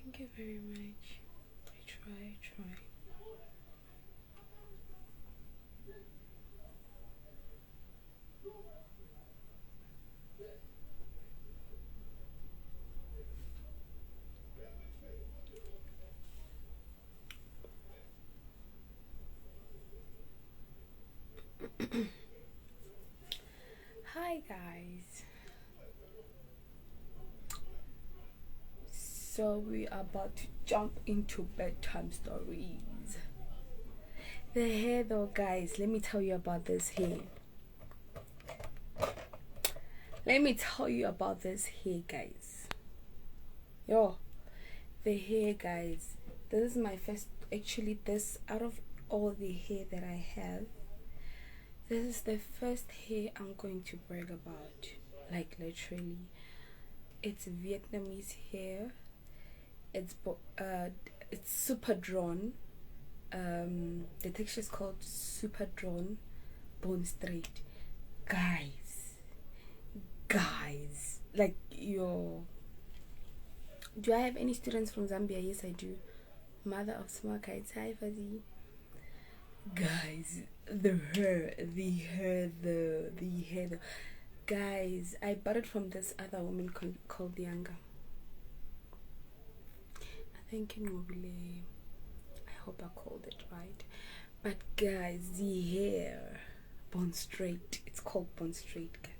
Thank you very much. I try. Hi guys. So we are about to jump into bedtime stories. The hair though, guys, let me tell you about this hair. Let me tell you about this hair, guys. Yo, the hair, guys. This is my first, actually, this out of all the hair that I have, this is the first hair I'm going to brag about. Like, literally. It's Vietnamese hair. It's super drawn. The texture is called super drawn bone straight. Guys, like, yo, do I have any students from Zambia? Yes, I do. Mother of small kites. Hi, Fuzzy. Guys, the hair. Guys, I bought it from this other woman called Yanga. I think in Mobile. I hope I called it right. But guys, the hair, bone straight. It's called bone straight, guys.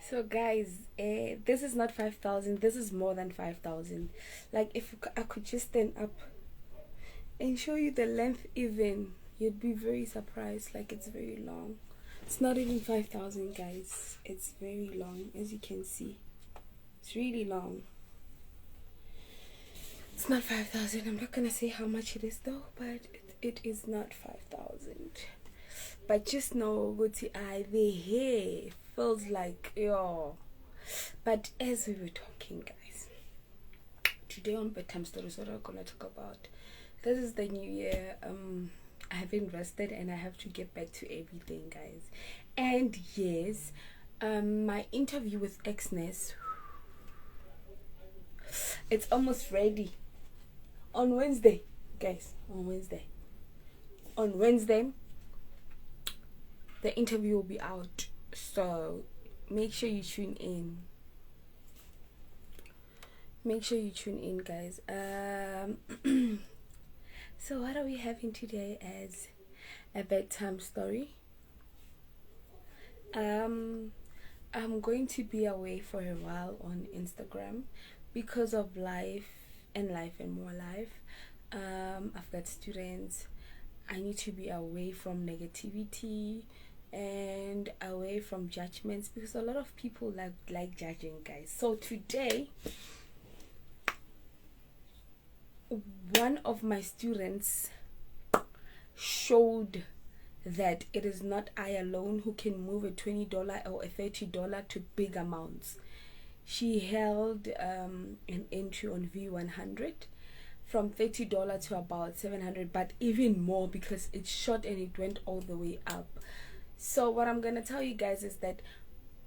So guys, this is not 5,000. This is more than 5,000. Like, if I could just stand up and show you the length, even you'd be very surprised. Like, it's very long. It's not even 5,000, guys. It's very long, as you can see. It's really long. It's not 5,000. I'm not gonna say how much it is though, but it is not 5,000. But just know, go to the hair feels like, yo. But as we were talking, guys, today on bedtime stories, what I'm gonna talk about. This is the new year. I have been rested and I have to get back to everything, guys. And yes, my interview with Xness, it's almost ready. On Wednesday, guys. On Wednesday, the interview will be out. So make sure you tune in. Guys. So what are we having today as a bedtime story? I'm going to be away for a while on Instagram because of life and more life. I've got students. I need to be away from negativity and away from judgments because a lot of people like judging, guys. So today, one of my students showed that it is not I alone who can move a $20 or a $30 to big amounts. She held an entry on V100 from $30 to about 700, but even more because it shot and it went all the way up. So what I'm gonna tell you guys is that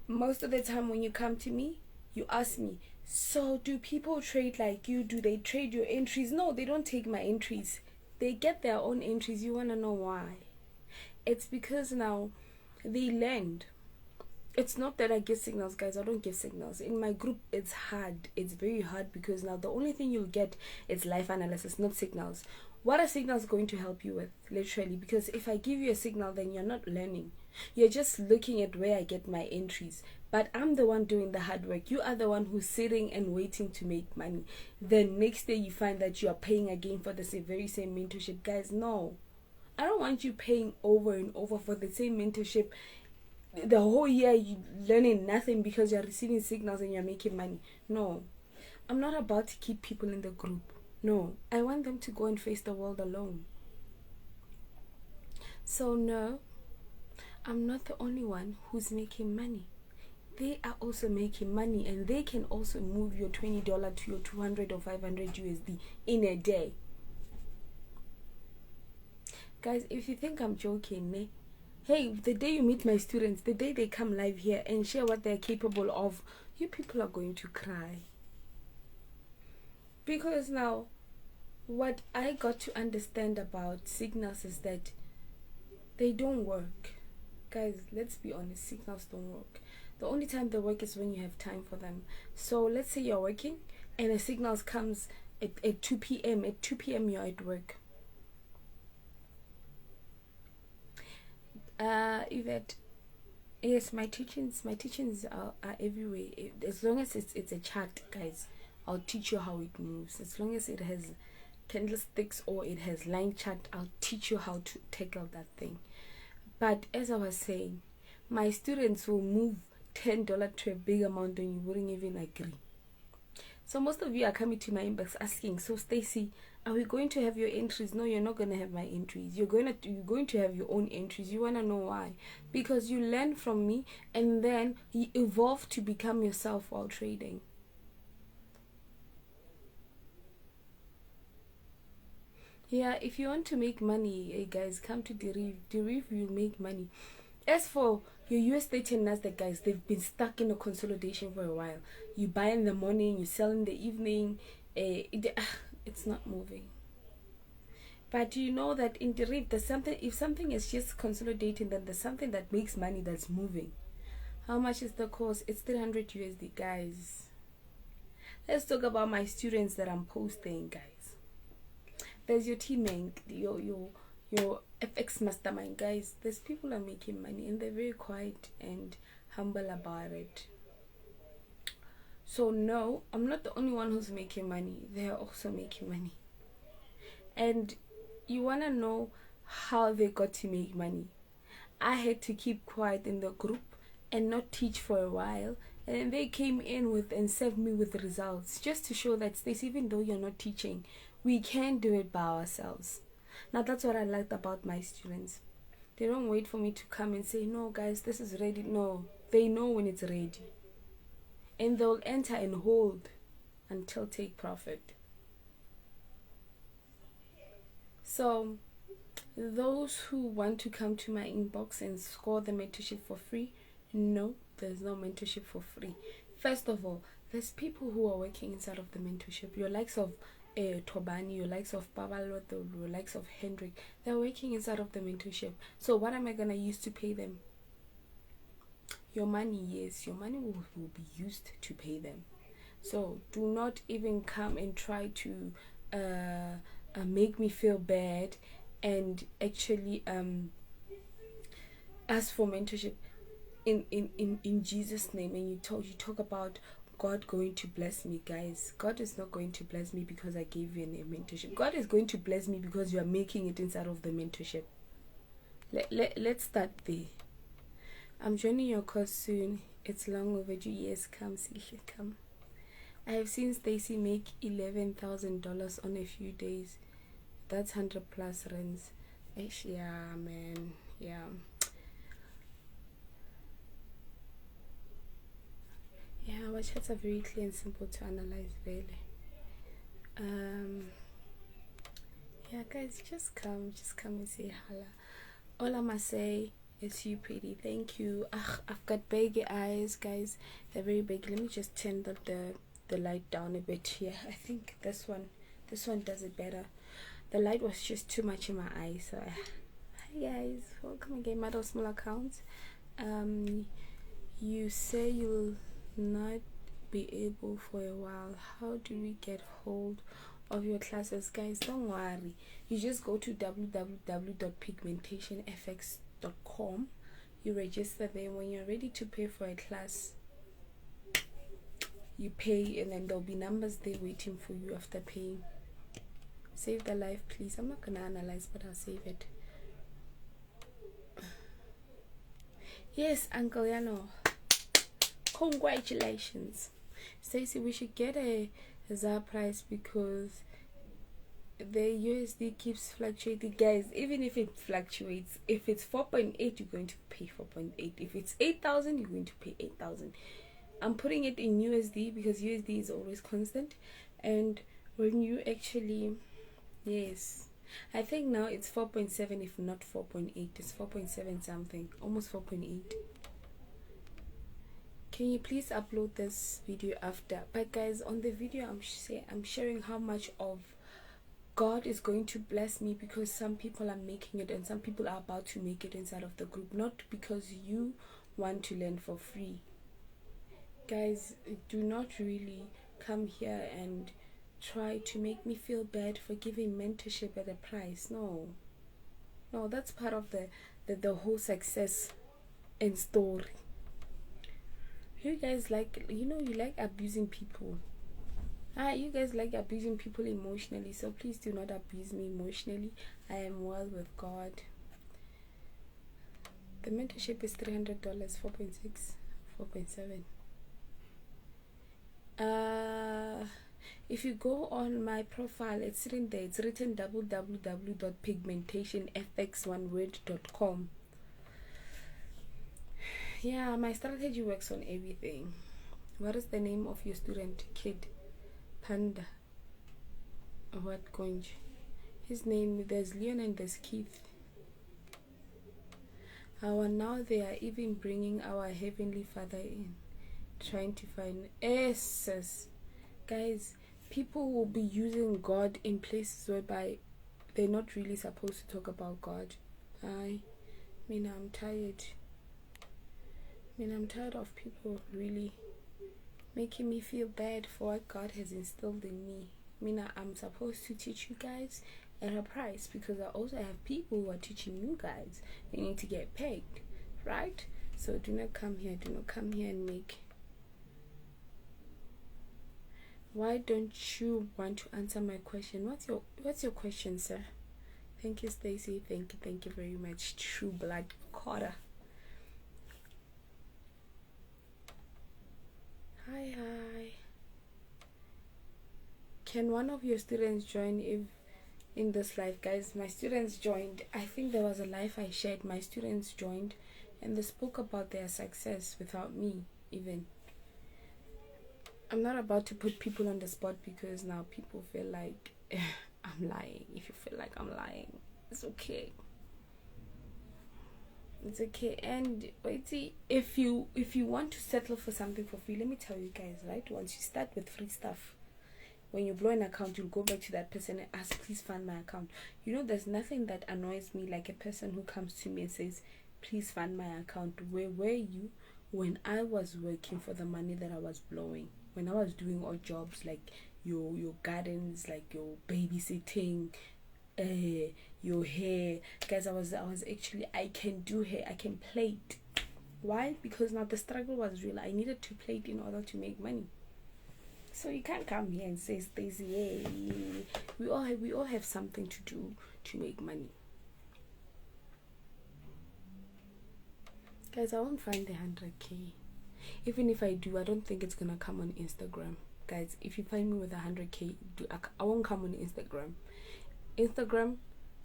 most of the time when you come to me, you ask me, so do people trade like you? Do they trade your entries? No, they don't take my entries. They get their own entries. You wanna know why? It's because now they learned. It's not that I give signals, guys. I don't give signals. In my group, it's hard. It's very hard because now the only thing you'll get is life analysis, not signals. What are signals going to help you with? Literally, because if I give you a signal, then you're not learning. You're just looking at where I get my entries. But I'm the one doing the hard work. You are the one who's sitting and waiting to make money. Then next day you find that you are paying again for the very same mentorship. Guys, no. I don't want you paying over and over for the same mentorship. The whole year you learning nothing because you're receiving signals and you're making money. No. I'm not about to keep people in the group. No. I want them to go and face the world alone. So no, I'm not the only one who's making money. They are also making money and they can also move your $20 to your 200 or 500 USD in a day. Guys, if you think I'm joking, hey, the day you meet my students, the day they come live here and share what they're capable of, you people are going to cry. Because now, what I got to understand about signals is that they don't work. Guys, let's be honest, signals don't work. The only time they work is when you have time for them. So let's say you're working and a signal comes at 2 p.m. At 2 p.m. you're at work. Yvette, yes, my teachings are everywhere. As long as it's a chart, guys, I'll teach you how it moves. As long as it has candlesticks or it has line chart, I'll teach you how to tackle that thing. But as I was saying, my students will move $10 to a big amount and you wouldn't even agree. So most of you are coming to my inbox asking, so Stacy, are we going to have your entries? No, you're not going to have my entries. You're going to have your own entries. You want to know why? Because you learn from me and then you evolve to become yourself while trading. Yeah, if you want to make money, hey guys, come to Deriv. Deriv will make money. As for your US30 and Nasdaq, guys, they've been stuck in a consolidation for a while. You buy in the morning, you sell in the evening. It's not moving. But you know that in the REIT, there's something. If something is just consolidating, then there's something that makes money that's moving. How much is the course? It's 300 USD, guys. Let's talk about my students that I'm posting, guys. There's your teammate, your FX mastermind, guys. There's people are making money and they're very quiet and humble about it. So no, I'm not the only one who's making money. They're also making money. And you want to know how they got to make money? I had to keep quiet in the group and not teach for a while. And then they came in with and served me with results just to show that, Stacey, even though you're not teaching, we can do it by ourselves. Now that's what I liked about my students. They don't wait for me to come and say, no guys, this is ready. No, they know when it's ready. And they'll enter and hold until take profit. So those who want to come to my inbox and score the mentorship for free, no, there's no mentorship for free. First of all, there's people who are working inside of the mentorship. Your likes of Tobani, your likes of Pabalo, your likes of Hendrik, they're working inside of the mentorship. So what am I gonna use to pay them? Your money, yes, your money will be used to pay them. So do not even come and try to make me feel bad and actually ask for mentorship. in Jesus' name, and you talk about God going to bless me. Guys, God is not going to bless me because I gave you a mentorship. God is going to bless me because you are making it inside of the mentorship. Let's start there. I'm joining your course soon. It's long overdue. Yes, come, Sihle, come. I have seen Stacy make $11,000 on a few days. That's 100 plus runs. Yeah, man. Yeah. Yeah, our chats are very clear and simple to analyze, really. Yeah, guys, just come and say hello. All I must say is you pretty. Thank you. I've got big eyes, guys. They're very big. Let me just turn the light down a bit here. I think this one does it better. The light was just too much in my eyes. So hi guys, welcome again, Madam Small Accounts. You say you'll not be able for a while. How do we get hold of your classes? Guys, don't worry. You just go to www.pigmentationfx.com. You register there. When you're ready to pay for a class, you pay, and then there'll be numbers there waiting for you after paying. Save the life, please. I'm not gonna analyze, but I'll save it. Yes, Uncle Yano. Congratulations. Stacy, we should get a ZAR price because the USD keeps fluctuating. Guys, even if it fluctuates, if it's 4.8, you're going to pay 4.8. If it's 8,000, you're going to pay 8,000. I'm putting it in USD because USD is always constant. And when you actually, yes, I think now it's 4.7, if not 4.8. It's 4.7 something, almost 4.8. Can you please upload this video after? But guys, on the video I'm sharing how much of God is going to bless me because some people are making it and some people are about to make it inside of the group, not because you want to learn for free. Guys, do not really come here and try to make me feel bad for giving mentorship at a price. No, that's part of the whole success and story. You guys like, you like abusing people. You guys like abusing people emotionally, so please do not abuse me emotionally. I am well with God. The mentorship is $300, 4.6, 4.7. If you go on my profile, it's written there. It's written www.pigmentationfx1word.com. Yeah, my strategy works on everything. What is the name of your student? Kid Panda. What Conj? His name, there's Leon and there's Keith. Now they are even bringing our Heavenly Father in, trying to find answers. Guys, people will be using God in places whereby they're not really supposed to talk about God. I'm tired. I'm tired of people really making me feel bad for what God has instilled in me. I'm supposed to teach you guys at a price because I also have people who are teaching you guys. They need to get paid, right? So do not come here and make. Why don't you want to answer my question? What's your question, sir? Thank you, Stacy. Thank you very much. True blood Carter. Hi. Can one of your students join in this live? Guys, my students joined. I think there was a live I shared. My students joined and they spoke about their success without me even. I'm not about to put people on the spot because now people feel like I'm lying. If you feel like I'm lying, it's okay. It's okay. And wait, see, if you want to settle for something for free, let me tell you guys, right? Once you start with free stuff, when you blow an account, you'll go back to that person and ask, please fund my account. There's nothing that annoys me like a person who comes to me and says, please fund my account. Where were you when I was working for the money that I was blowing? When I was doing odd jobs like your gardens, like your babysitting, your hair. Guys, I was actually, I can do hair, I can plait. Why? Because now the struggle was real. I needed to play it in order to make money. So you can't come here and say, Stacey, hey, we all have something to do to make money. Guys, I won't find the 100k. Even if I do, I don't think it's gonna come on Instagram. Guys, if you find me with 100k, I won't come on Instagram. Instagram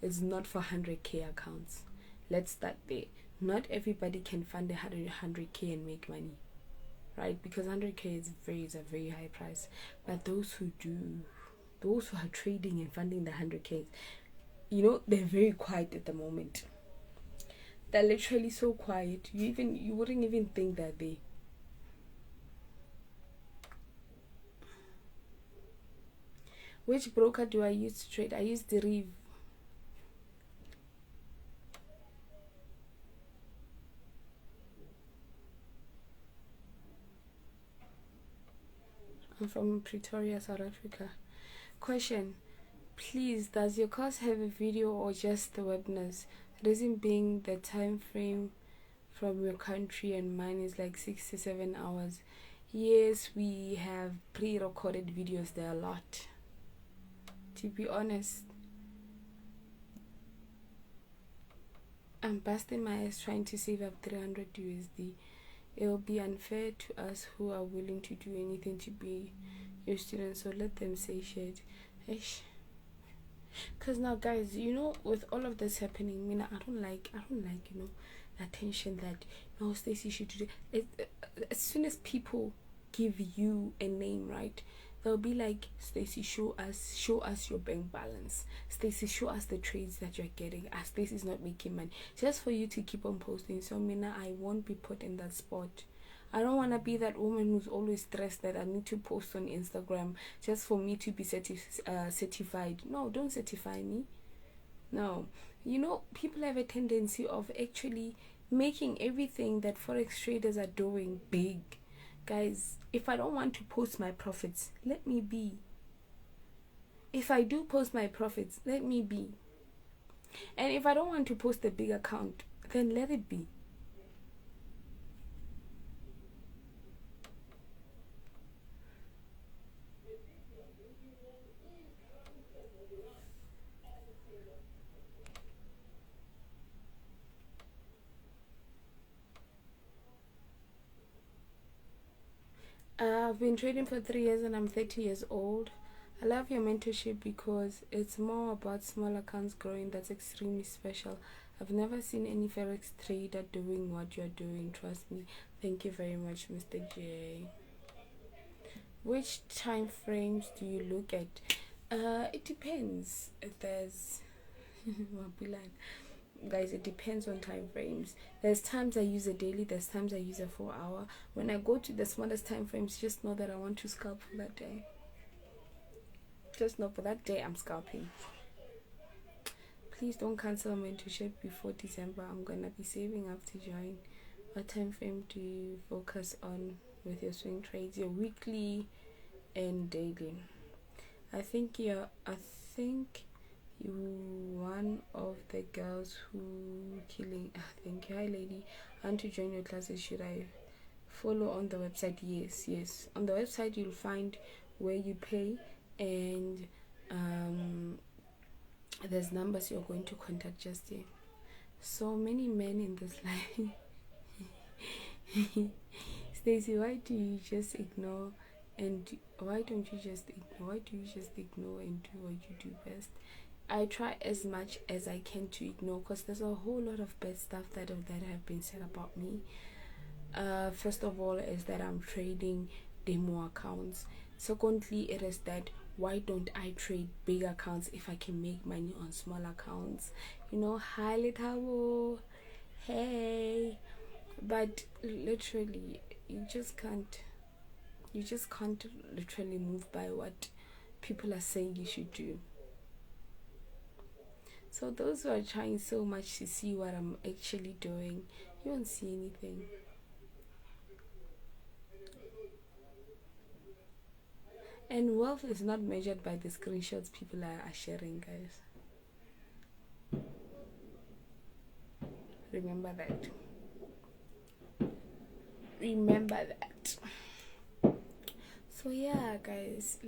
is not for 100k accounts. Let's start there. Not everybody can fund 100k and make money, right? Because 100k is a very high price. But those who do, those who are trading and funding the 100k, you know, they're very quiet at the moment. They're literally so quiet. You wouldn't even think that they. Which broker do I use to trade? I use Deriv. I'm from Pretoria, South Africa. Question: please, does your course have a video or just the webinars? Reason being the time frame from your country and mine is like 6 to 7 hours. Yes, we have pre-recorded videos. There are a lot. To be honest, I'm busting my ass trying to save up 300 USD. It will be unfair to us who are willing to do anything to be your students, so let them say shit. Because now, guys, you know, with all of this happening, I don't like, you know, the attention that, no, Stacey should do it. As soon as people give you a name, right, they'll be like, Stacey, show us your bank balance. Stacey, show us the trades that you're getting. Stacey's not making money. Just for you to keep on posting. So, I won't be put in that spot. I don't want to be that woman who's always stressed that I need to post on Instagram just for me to be certified. No, don't certify me. No. You know, people have a tendency of actually making everything that Forex traders are doing big. Guys, if I don't want to post my profits, let me be. If I do post my profits, let me be. And if I don't want to post a big account, then let it be. I've been trading for 3 years and I'm 30 years old. I love your mentorship because it's more about small accounts growing. That's extremely special. I've never seen any Forex trader doing what you're doing. Trust me. Thank you very much, Mr. J. Which time frames do you look at? It depends. There's guys, it depends on time frames. There's times I use a daily, there's times I use a 4 hour. When I go to the smallest time frames, just know that I want to scalp for that day. Just know for that day I'm scalping. Please don't cancel mentorship before December. I'm gonna be saving up to join. What time frame do you focus on with your swing trades? Your weekly and daily. I think you one of the girls who killing. Thank you. Hi lady, I want to join your classes. Should I follow on the website? Yes, on the website you'll find where you pay, and there's numbers you're going to contact just here. So many men in this life. Stacey, why do you just ignore and why do you just ignore and do what you do best? I try as much as I can to ignore, because there's a whole lot of bad stuff that have been said about me. First of all is that I'm trading demo accounts. Secondly, it is that why don't I trade big accounts if I can make money on small accounts? You know, hi Leethabo, hey. But literally, you just can't literally move by what people are saying you should do. So those who are trying so much to see what I'm actually doing, you won't see anything. And wealth is not measured by the screenshots people are sharing, guys. Remember that. remember that. So yeah, guys,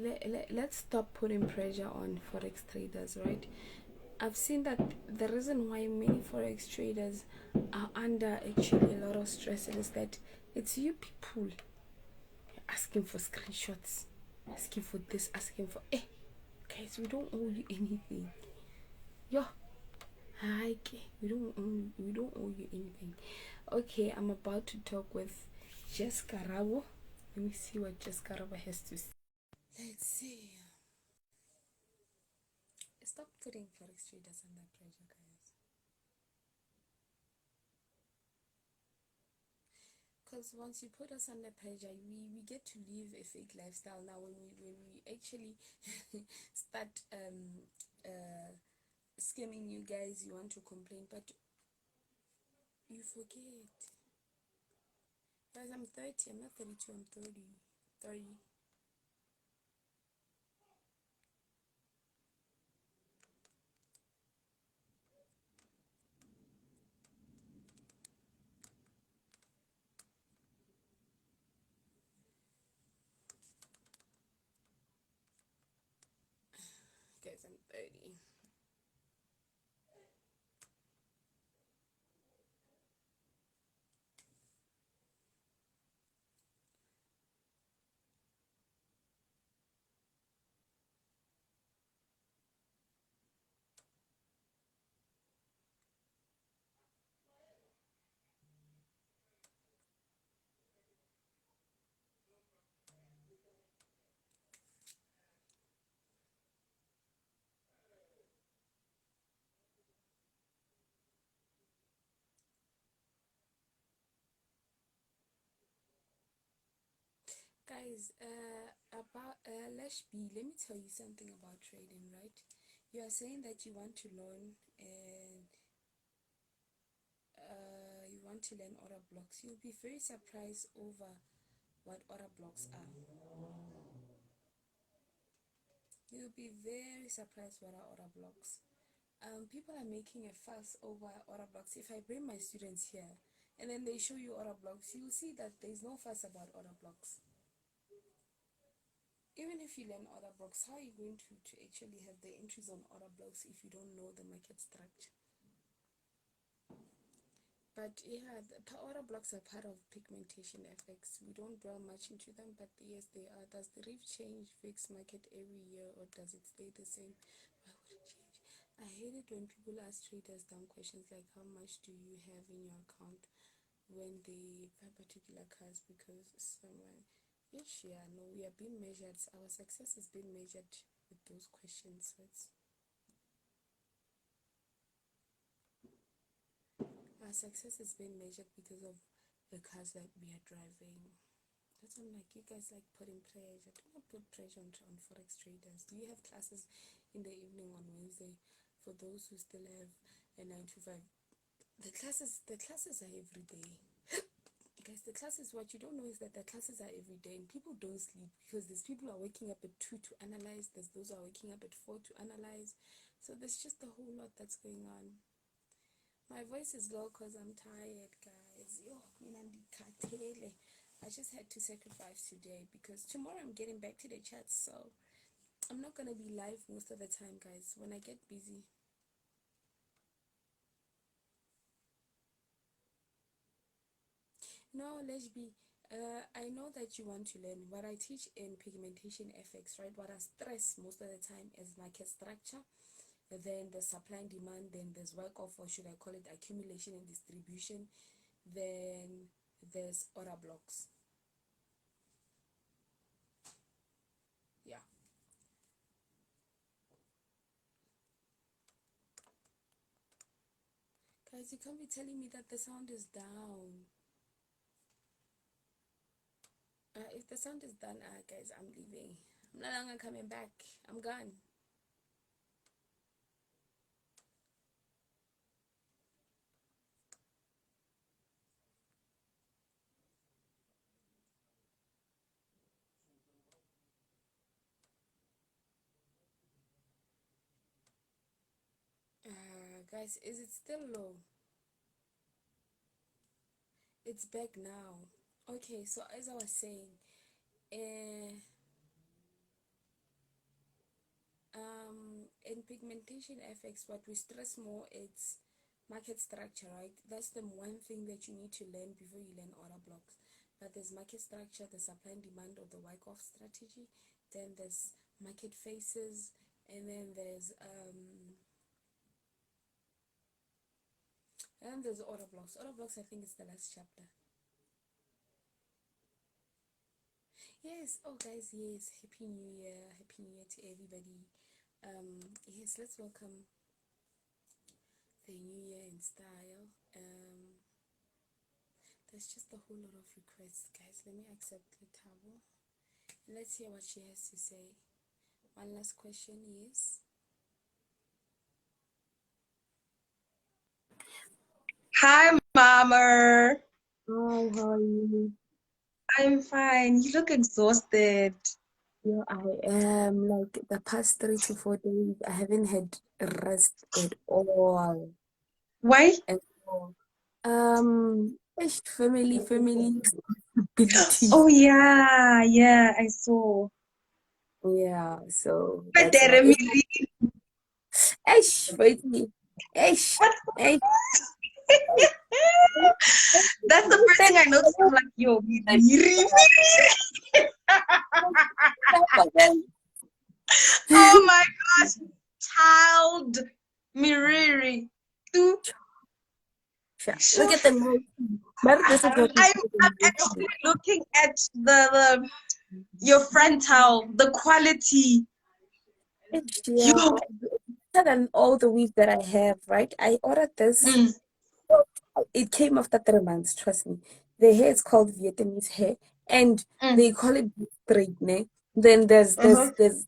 let's stop putting pressure on forex traders, right? I've seen that the reason why many forex traders are under actually a lot of stress is that it's you people asking for screenshots, asking for this, asking for guys, we don't owe you anything. Yo, hi, we don't owe you anything. Okay, I'm about to talk with Jessica Rabo. Let me see what Jessica Rabo has to say. Let's see. Stop putting forex traders under pressure, guys. Because once you put us under pressure, we get to live a fake lifestyle. Now when we actually start scamming you guys, you want to complain, but you forget. Guys, I'm 30. I'm not 32. I'm 30. 30. Guys, I'm 30. Guys, about let me tell you something about trading, right? You are saying that you want to learn and you want to learn order blocks. You'll be very surprised over what order blocks are. You'll be very surprised what are order blocks. People are making a fuss over order blocks. If I bring my students here and then they show you order blocks, you'll see that there's no fuss about order blocks. Even if you learn order blocks, how are you going to actually have the entries on order blocks if you don't know the market structure? But yeah, the order blocks are part of pigmentation effects. We don't dwell much into them, but yes, they are. Does the reef change fixed market every year, or does it stay the same? Why would it change? I hate it when people ask traders dumb questions like how much do you have in your account when they buy particular cars because someone. Yes, yeah, no, we are being measured. Our success is being measured with those questions. So our success is being measured because of the cars that we are driving. That's why I'm like, you guys like putting pressure. Do not put pressure on forex traders. Do you have classes in the evening on Wednesday for those who still have a 9 to 5? The classes are every day. Guys, the classes, what you don't know is that the classes are every day and people don't sleep because there's people who are waking up at 2 to analyze, there's those who are waking up at 4 to analyze. So there's just a whole lot that's going on. My voice is low because I'm tired, guys. Yo, I just had to sacrifice today because tomorrow I'm getting back to the chat, so I'm not gonna be live most of the time, guys. When I get busy. No, let's be. I know that you want to learn what I teach in pigmentation effects, right? What I stress most of the time is market structure, then the supply and demand, then there's work off, or should I call it accumulation and distribution, then there's order blocks. Yeah. Guys, you can't be telling me that the sound is down. If the sound is done, guys, I'm leaving. I'm no longer coming back. I'm gone. Guys, is it still low? It's back now. Okay, so as I was saying, uh, in pigmentation FX, what we stress more it's market structure, right? That's the one thing that you need to learn before you learn order blocks. But there's market structure, the supply and demand or the Wyckoff strategy. Then there's market faces, and then there's order blocks. Order blocks, I think, is the last chapter. Yes. Oh, guys. Yes. Happy New Year. Happy New Year to everybody. Yes. Let's welcome the New Year in style. There's just a whole lot of requests, guys. Let me accept Leethabo. Let's hear what she has to say. One last question is. Hi, Mama. Hi, how are you? I'm fine. You look exhausted. Yeah, I am. Like the past 3 to 4 days, I haven't had rest at all. Why? And so, family responsibilities. Oh, yeah. Yeah, I saw. Yeah, so But that's why. Wait, ish, What's ish, That's the first thing I noticed. I'm like, yo, Miri. Oh my gosh. Child. Miriri. Tu. Look at the note. But this is what I'm actually looking at the your frontal, the quality. yeah, Yo. better than all the weave that I have, right? I ordered this. Mm, It came after 3 months, trust me. The hair is called Vietnamese hair, and mm, they call it straight, ne? Then there's uh-huh. there's there's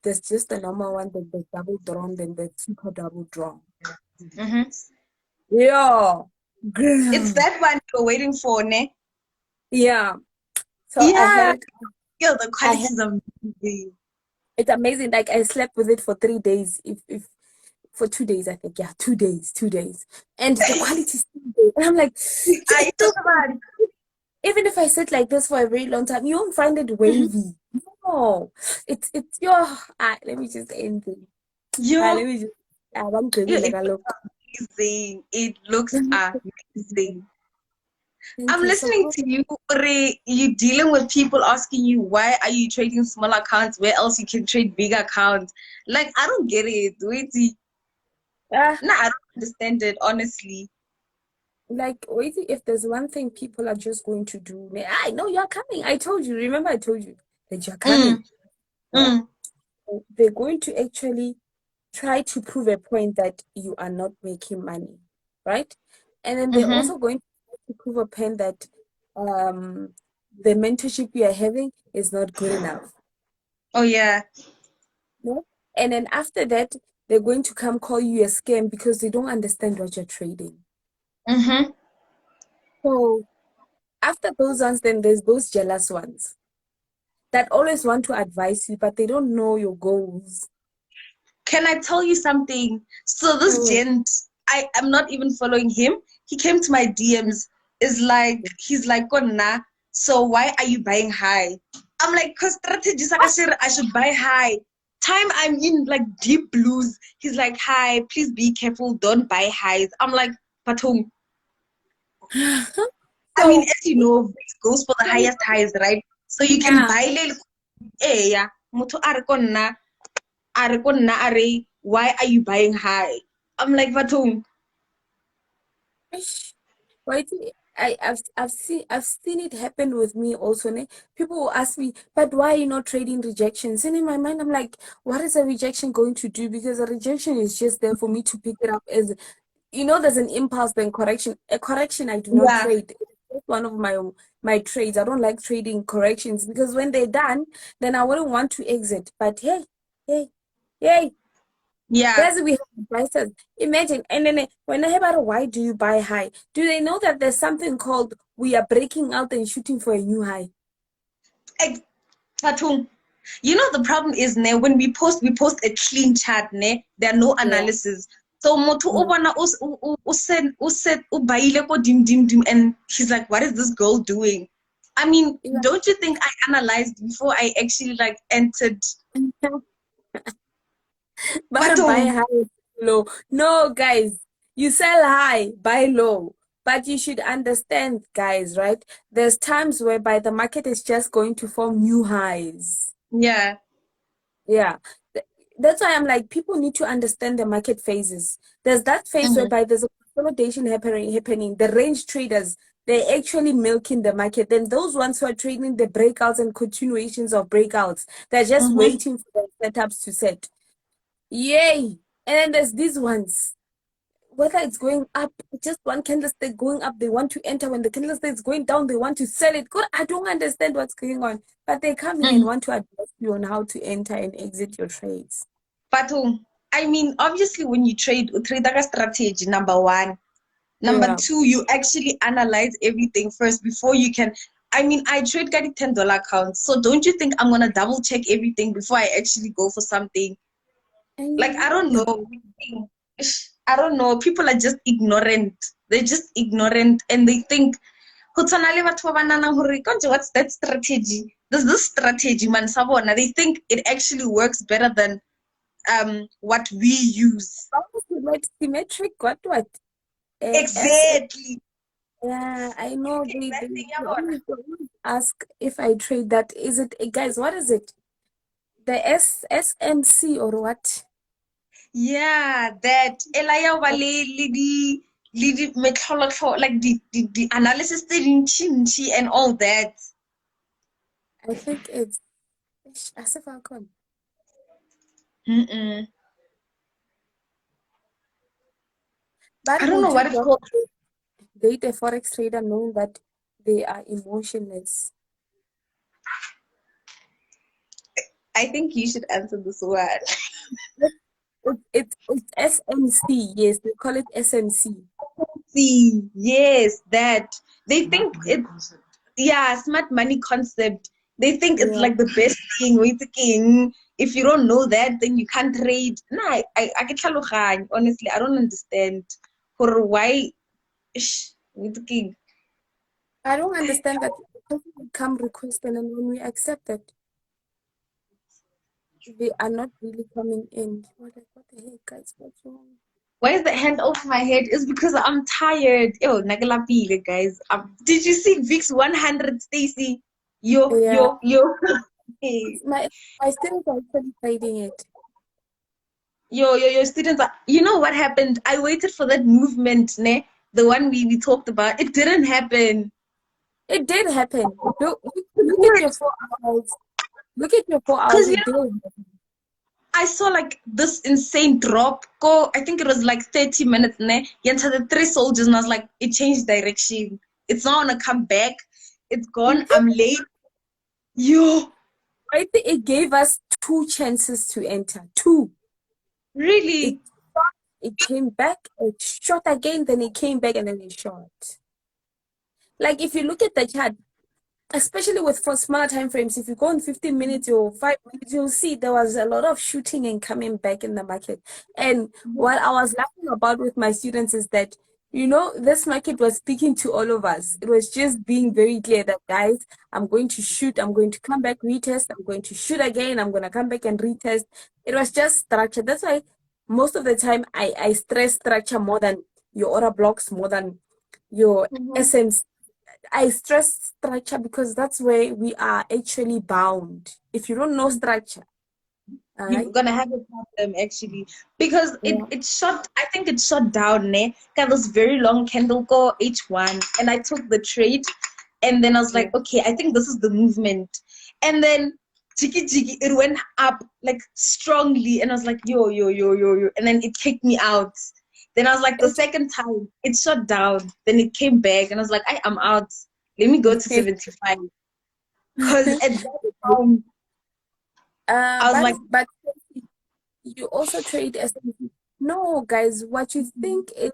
there's just the normal one, then there's double drawn, then there's super double drawn. Mm-hmm. Yeah, It's girl. that one you're waiting for, ne? Yeah. So I had Yeah, it. yo, the I quality had is amazing. it's amazing. Like I slept with it for 3 days. If for 2 days, I think. Yeah, 2 days, 2 days. And the quality is still there. And I'm like, I it's so good. Even if I sit like this for a very long time, you won't find it Mhm. wavy. No. It's your let me just end it. Let Yo, me just I want to be yo, like it a looks look. amazing. It looks amazing. Thank I'm you. So listening to you, Ore. You dealing with people asking you why are you trading small accounts? Where else you can trade big accounts? Like I don't get it. Wait, ah, nah, I don't understand it honestly. like wait, if there's one thing people are just going to do, I know you're coming. I told you, remember I told you that you're Mm, coming. Yeah. mm, They're going to actually try to prove a point that you are not making money, right? And then they're mm-hmm. also going to prove a point that um, the mentorship you are having is not good enough. Oh yeah. Yeah? And then after that, they're going to come call you a scam because they don't understand what you're trading. Mm-hmm. So after those ones, then there's those jealous ones that always want to advise you, but they don't know your goals. Can I tell you something? So this Mm. gent, I am not even following him. He came to my DMs. Is like he's like, Konna, so why are you buying high? I'm like, cause strategy I should buy high. Time I'm in like deep blues. He's like, hi, please be careful, don't buy highs. I'm like, Patung. I mean, So, as you know, it goes for the highest highs, right? So you can yeah. buy yeah. Motho a re ko nna, why are you buying high? I'm like, Batung. Right? I've seen it happen with me also. Ne? People will ask me, but why are you not trading rejections? And in my mind, I'm like, what is a rejection going to do? Because a rejection is just there for me to pick it up as there's an impulse then correction. A correction I do not Yeah, trade. It's one of my trades. I don't like trading corrections because when they're done, then I wouldn't want to exit. But hey, hey, yeah. that's we have prices. Imagine, and then when I hear about why do you buy high? Do they know that there's something called we are breaking out and shooting for a new high? Ex- Batung. You know the problem is ne when we post a clean chat ne there are no Yeah. analysis. So motho o Mm. bona o said o baile ko dim dim dim and he's like, what is this girl doing? I mean, Yeah. don't you think I analyzed before I actually like entered? But buy Pardon. high, low. No, guys, you sell high, buy low. But you should understand, guys, right? There's times whereby the market is just going to form new highs. Yeah. Yeah. That's why I'm like, people need to understand the market phases. There's that phase Mm-hmm. whereby there's a consolidation happening. The range traders, they're actually milking the market. Then those ones who are trading the breakouts and continuations of breakouts, they're just Mm-hmm. waiting for the setups to set. Yay! And then there's these ones. Whether it's going up, just one candlestick going up, they want to enter. When the candlestick is going down, they want to sell it. God, I don't understand what's going on. But they come here and Mm-hmm. want to advise you on how to enter and exit your trades. But I mean, obviously, when you trade like a strategy, number one. Number Yeah. two, you actually analyze everything first before you can. I mean, I trade getting $10 accounts, so don't you think I'm gonna double check everything before I actually go for something? And you Like, I know, don't know. I don't know. People are just ignorant. They're just ignorant and they think, "Ho tshwana le batho ba ba nahanang hore, "Konje, what's that strategy? There's this strategy, man, sa bona." They think it actually works better than what we use. symmetric, what? S. Exactly. Yeah, I know That thing, they yeah, bona. always ask if I trade that. Is it, guys, what is it? The SMC or what? Yeah, that Elaya ba le di metlholotlho, like the analysis tse dintši and all that. I think it's Asif Alcon. Mm-mm. I But don't know would you what it's called. date a Forex trader knowing that they are emotionless? I think you should answer this one. It's SMC. Yes, they call it SMC. See, yes, that they think it's yeah, smart money concept. They think it's Yeah. like the best thing. Wait, king. If you don't know that, then you can't trade. Nah, I get tlhaloganya. Honestly, I don't understand. For why? Wait, king. I don't understand that people come requesting and when we accept that they are not really coming in. What the heck, guys? What's wrong? Why is the hand over my head? It's because I'm tired. Yo, nagalapile, guys. Did you see VIX 100, Stacy? Yeah, Hey. my students are actually trading it. Your students are, you know what happened? I waited for that movement, ne? The one we talked about. It didn't happen. It did happen. It Look at your worked. 4 hours. Look at your 4 hours. Because you It know, did happen. I saw like this insane drop. Go, I think it was like 30 minutes, ne? You entered the three soldiers, and I was like, it changed direction. It's not gonna come back. It's gone. I'm late. Yo, I think it gave us two chances to enter. Two. It really? it came back, it shot again, then it came back, and then it shot. Like if you look at the chart, especially with for smaller time frames, if you go on 15 minutes or 5 minutes, you'll see there was a lot of shooting and coming back in the market. And what I was laughing about with my students is that, this market was speaking to all of us. It was just being very clear that, guys, I'm going to shoot, I'm going to come back, retest, I'm going to shoot again, I'm going to come back and retest. It was just structure. That's why most of the time I stress structure more than your order blocks, more than your Mhm. SMC. I stress structure because that's where we are actually bound. If you don't know structure, all You're right? gonna have a problem actually because it Yeah. it shot. I think it shot down. Ne, got this very long candle go H1, and I took the trade, and then I was Yeah. like, okay, I think this is the movement, and then jiggy jiggy, it went up like strongly, and I was like, yo, and then it kicked me out. Then I was like, the It, second time it shot down, then it came back, and I was like, I'm out. Let me go to 75 because at that time I was but like, you also trade SMC. No, guys, what you think is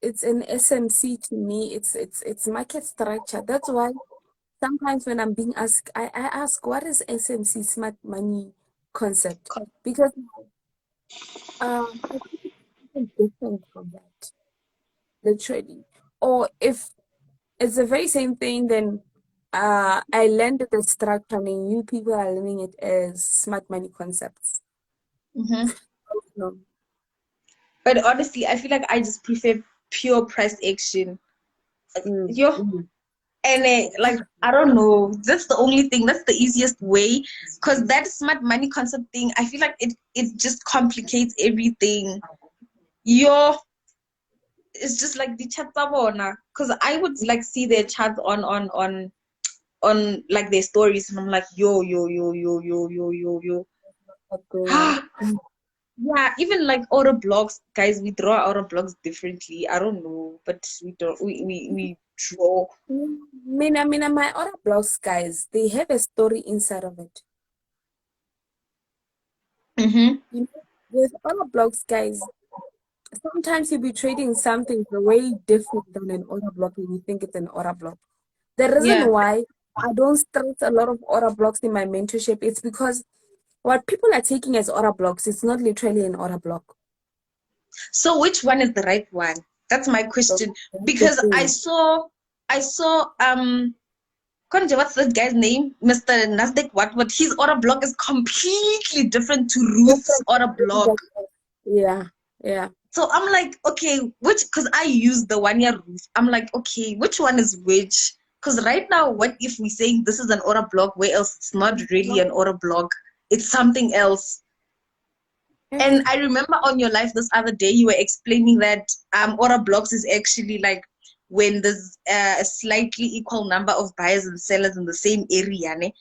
it's an SMC to me. It's market structure. That's why sometimes when I'm being asked, I ask, what is SMC, smart money concept? Because I think it's something different from that, literally. Or if it's the very same thing, then I learned the structure, and you people are learning it as smart money concepts. Mm-hmm. No. But honestly, I feel like I just prefer pure price action. Mm, Yo, mm. and like I don't know, that's the only thing. That's the easiest way, because that smart money concept thing, I feel like it just complicates everything. Yo, it's just like the chat because I would like see their chats on like their stories, and I'm like yo. What's going on? Mm. Yeah, even like other blogs, guys, we draw our blogs differently. I don't know, but we don't. We draw. My other blogs, guys, they have a story inside of it. Mm-hmm. You know, with other blogs, guys, sometimes you'll be trading something way different than an order block and you think it's an order block. The reason Yeah. why I don't stress a lot of order blocks in my mentorship, it's because what people are taking as order blocks, it's not literally an order block. So which one is the right one? That's my So question. that's the Because I thing. saw, I saw, Konje, what's that guy's name? Mr. Nasdaq, what? His order block is completely different to Ruth's Different. order block. Yeah, yeah. So I'm like, okay, which, because I use the 1 year Ruth. I'm like, okay, which one is which? Because right now, what if we saying this is an order block, where else it's not really an order block? It's something else. And Okay. I remember on your live this other day, you were explaining that order blocks is actually like when there's a slightly equal number of buyers and sellers in the same area. Ne?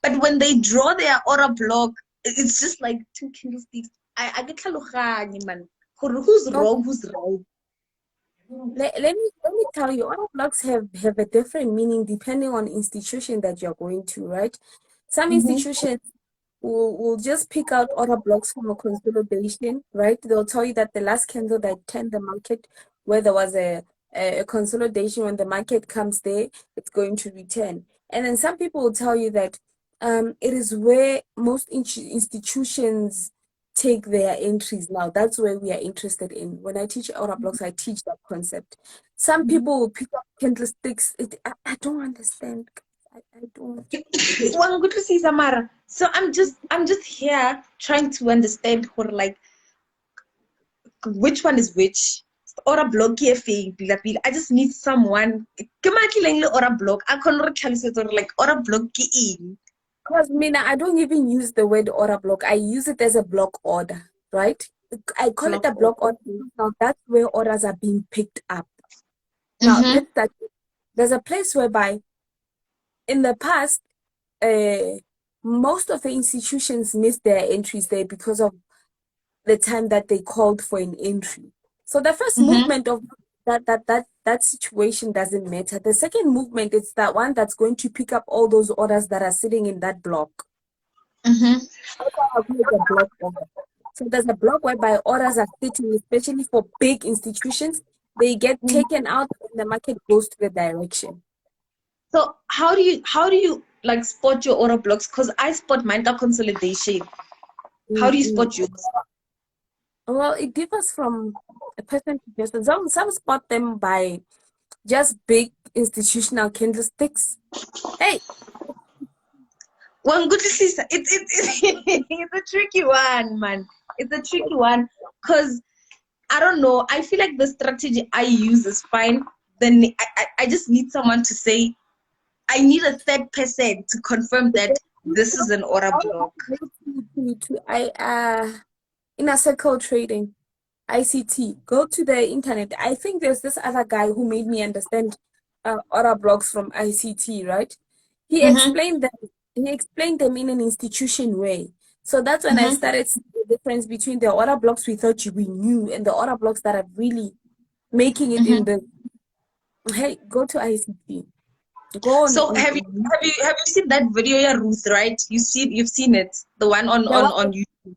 But when they draw their order block, it's just like two candlesticks. I get tlhaloganye, man. Who's wrong, who's right? Let me tell you, all blocks have a different meaning depending on institution that you're going to, right? Some Mm-hmm. institutions will just pick out order blocks from a consolidation, right? They'll tell you that the last candle that turned the market, where there was a consolidation, when the market comes there, it's going to return. And then some people will tell you that it is where most institutions take their entries now. That's where we are interested in. When I teach order blocks, I teach that concept. Some Mm-hmm. people will pick up candlesticks. I don't understand. I don't. Well, good to see Samara. So I'm just here trying to understand her, like, which one is which. Or a blog ke feng pila pila. I just need someone. Ke matlileng le or a blog. I can't re like or a blog ke eng. Because Mina, I don't even use the word order block. I use it as a block order, right? I call it Block a order. block order because now that's where orders are being picked up. Now, Mm-hmm. let's start. There's a place whereby in the past, uh, most of the institutions missed their entries there because of the time that they called for an entry. So the first Mm-hmm. movement of that situation doesn't matter. The second movement is that one that's going to pick up all those orders that are sitting in that block. Mm-hmm. That's why I call it a block order. So there's a block whereby orders are sitting, especially for big institutions. They get taken out and the market goes to the direction. So how do you like spot your order blocks? Because I spot mine consolidation. How do you Mm-mm. spot yours? Well, it differs from a person to person. Some spot them by just big institutional candlesticks. Hey, Well, good to see. It's a tricky one, man. It's a tricky one because I don't know. I feel like the strategy I use is fine. Then I just need someone to say, I need a third person to confirm that this is an order block. I inner circle trading, ICT. Go to the internet. I think there's this other guy who made me understand order blocks from ICT, right? He Mm-hmm, explained them. He explained them in an institution way. So that's when I mm-hmm, started seeing the difference between the order blocks we thought we knew and the order blocks that are really making it in mm-hmm. the. Hey, go to ICT. Go So have you seen that video, yeah, Ruth? Right? You've seen it, the one on the on one. on YouTube.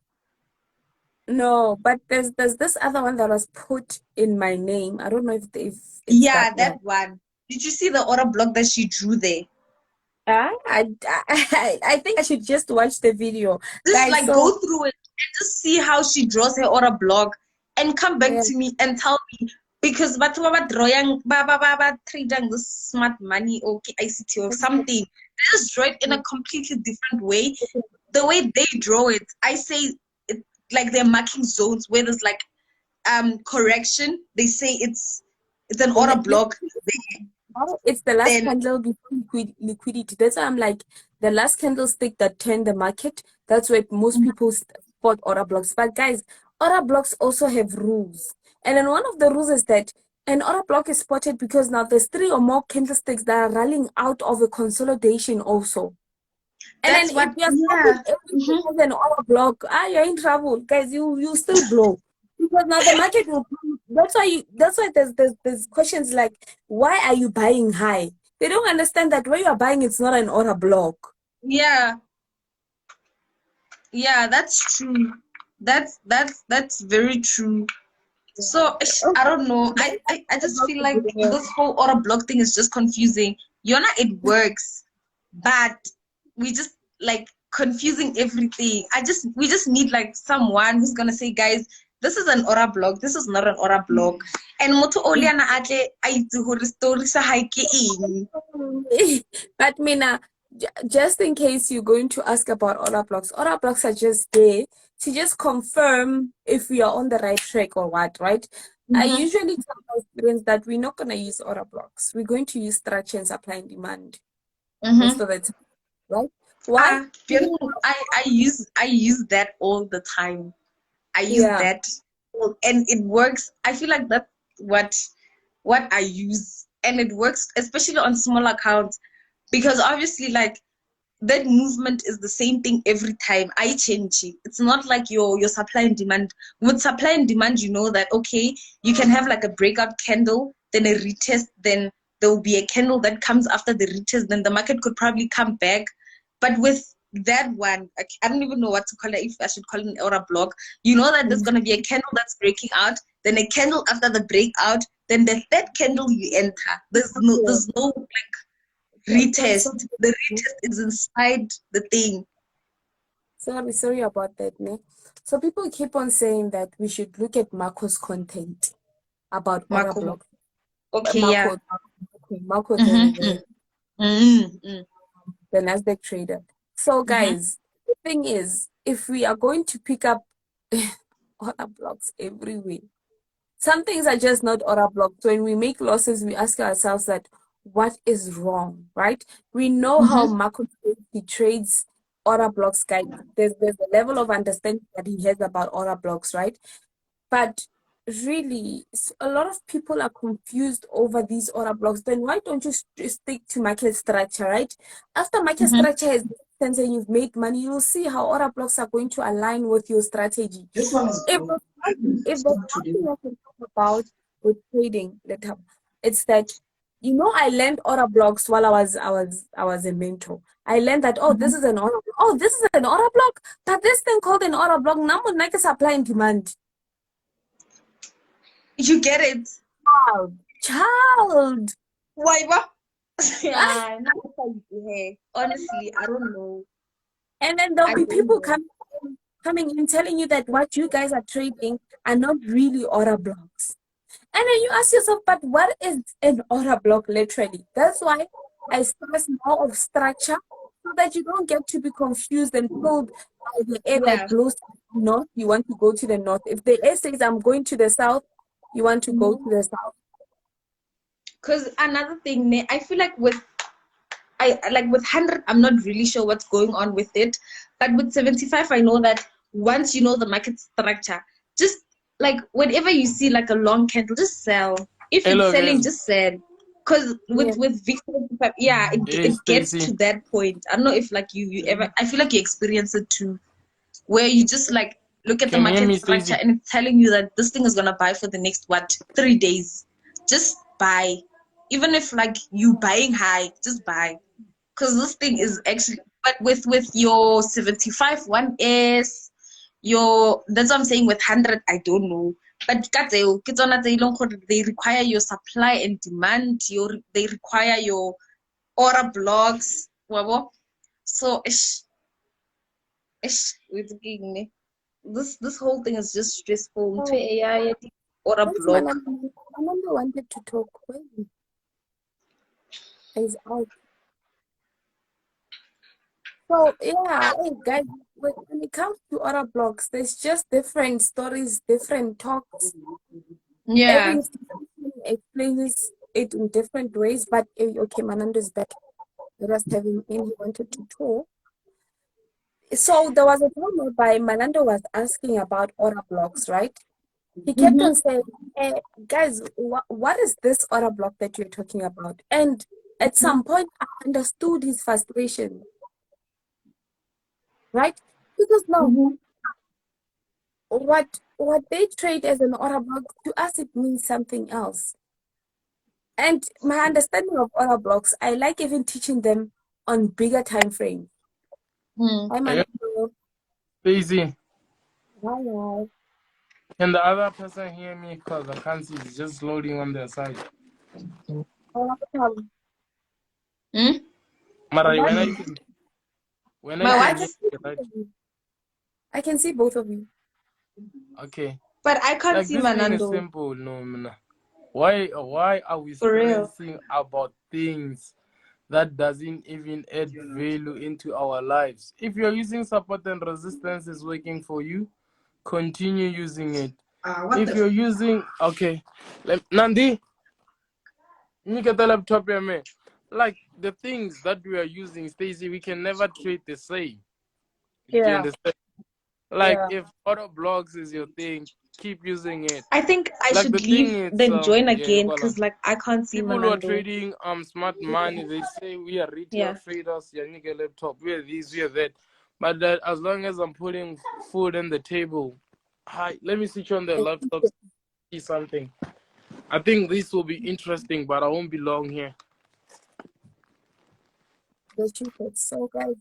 No, but there's this other one that was put in my name. I don't know if it's Yeah, that that one. one. Did you see the order block that she drew there? I think I should just watch the video, Just guys. like go So through it and just see how she draws her order block and come back yeah, to me and tell me because batho ba ba drawing ba trading this smart money or ICT or something. They just draw it in a completely different way. The way they draw it, I say it like they're marking zones where there's like correction. They say it's an order block. It's the last Then candle before liquidity. That's why I'm like, the last candlestick that turned the market, that's where most people spot order blocks. But guys, order blocks also have rules. And then one of the rules is that an order block is spotted because now there's 3 or more candlesticks that are running out of a consolidation also. And then that's if what, you're spotting yeah. everything as an order block, you're in trouble. Guys, you still blow. Because now the market will come. That's why there's questions like, why are you buying high? They don't understand that where you are buying, it's not an order block. Yeah, yeah, that's true. That's very true. So I don't know. I just feel like this whole order block thing is just confusing. Yona, it works, but we just like confusing everything. We just need like someone who's gonna say, guys, this is an order block. This is not an order block. And moto oliana atle I do story sa hae ke eng. But Mina, just in case you're going to ask about order blocks are just there to just confirm if we are on the right track or what, right? I Mm-hmm. usually tell my students that we're not going to use order blocks. We're going to use structure and supply and demand most Mm-hmm. of the time, right? Why? I use that all the time. I use Yeah. that and it works. I feel like that's what I use, and it works especially on small accounts because obviously like that movement is the same thing every time. I change it. It's not like your supply and demand. With supply and demand, you know that okay, you can have like a breakout candle, then a retest, then there will be a candle that comes after the retest, then the market could probably come back. But with that one, I don't even know what to call it, if I should call it an order block. You know that there's gonna be a candle that's breaking out, then a candle after the breakout, then the third candle you enter. There's no retest. The retest is inside the thing. Sorry about that, ne? So people keep on saying that we should look at Marco's content about order Marco. blocks. Okay, yeah. Marco, Mm-hmm. Mm-hmm. the Nasdaq trader. So Mm-hmm. guys, the thing is, if we are going to pick up order blocks everywhere, some things are just not order blocks. When we make losses, we ask ourselves that what is wrong, right? We know how Mm-hmm. Marco he trades order blocks, guys. There's a level of understanding that he has about order blocks, right? But really, a lot of people are confused over these order blocks. Then why don't you stick to market structure, right? After market Mm-hmm. structure has made sense and you've made money, you'll see how order blocks are going to align with your strategy. This one is If there's if there's stopped today. something I can talk about with trading, it's that I learned order blocks while I was a mentor. I learned that Mm-hmm. this is an order block, but this thing called an order block now like supply and demand. You get it. Child. Why? Yeah, not hey. Honestly, I don't know. And then there'll I be don't people know. coming in telling you that what you guys are trading are not really order blocks. And then you ask yourself, but what is an order block literally? That's why I stress more of structure so that you don't get to be confused and pulled by the air Yeah. that blows to the north. You want to go to the north. If the air says I'm going to the south, you want to go to the south. Because another thing, I feel like with 100, I'm not really sure what's going on with it. But with 75, I know that once you know the market structure, just like whenever you see like a long candle, just sell. If it's Hello selling, guys, just sell. Because Yeah. with VIX 75, yeah, hey it gets to Stacy. that point. I don't know if like you ever, I feel like you experience it too, where you just like look at the Can you hear market me, structure Stacy? and it's telling you that this thing is gonna buy for the next 3 days. Just buy. Even if like you buying high, just buy. Because this thing is actually, but with your 75 1S, your, that's what I'm saying. With 100, I don't know. But they require your supply and demand. They require your order blocks. Wabo. So with this whole thing is just stressful. Oh, AI order thanks, block. Manando. wanted to talk. When is out. So yeah, hey guys, when it comes to other blogs, there's just different stories, different talks. Every Yeah. institution explains it in different ways. But okay, Manando is back. Let us have him in. He wanted to talk. So there was a time whereby Manando was asking about order blocks, right? He kept Mm-hmm. on saying, guys, what is this order block that you're talking about? And at some point, I understood his frustration, right? Because now, Mm-hmm. what they trade as an order block, to us, it means something else. And my understanding of order blocks, I like even teaching them on bigger time frames. Mm. Hi, Hey, Manando. Daisy, Hi, can the other person hear me? Because I can't see. It's just loading on their side. hi. Mm? Mara, Manando, when I My I can what? can hear see you, both right? of you. I can see both of you. Okay. But I can't Like see this thing is Manando. simple, no, man. Why are we For real. stressing about things that doesn't even add value into our lives? If you're using support and resistance is working for you, continue using it. If you're using Nandi, you get the laptop here, man. Like the things that we are using, Stacy, we can never trade the same. Do you Yeah, understand? Like yeah. if auto blogs is your thing, keep using it. I think I Like should the thing leave, is then join yeah, you again, got because like I can't see people who are Manando. trading smart money, they say we are retail Yeah. traders, you need a laptop, we are this, we are that. But that as long as I'm putting food on the table, hi, let me switch on the laptop, see something. I think this will be interesting, but I won't be long here. The cheapest. So guys,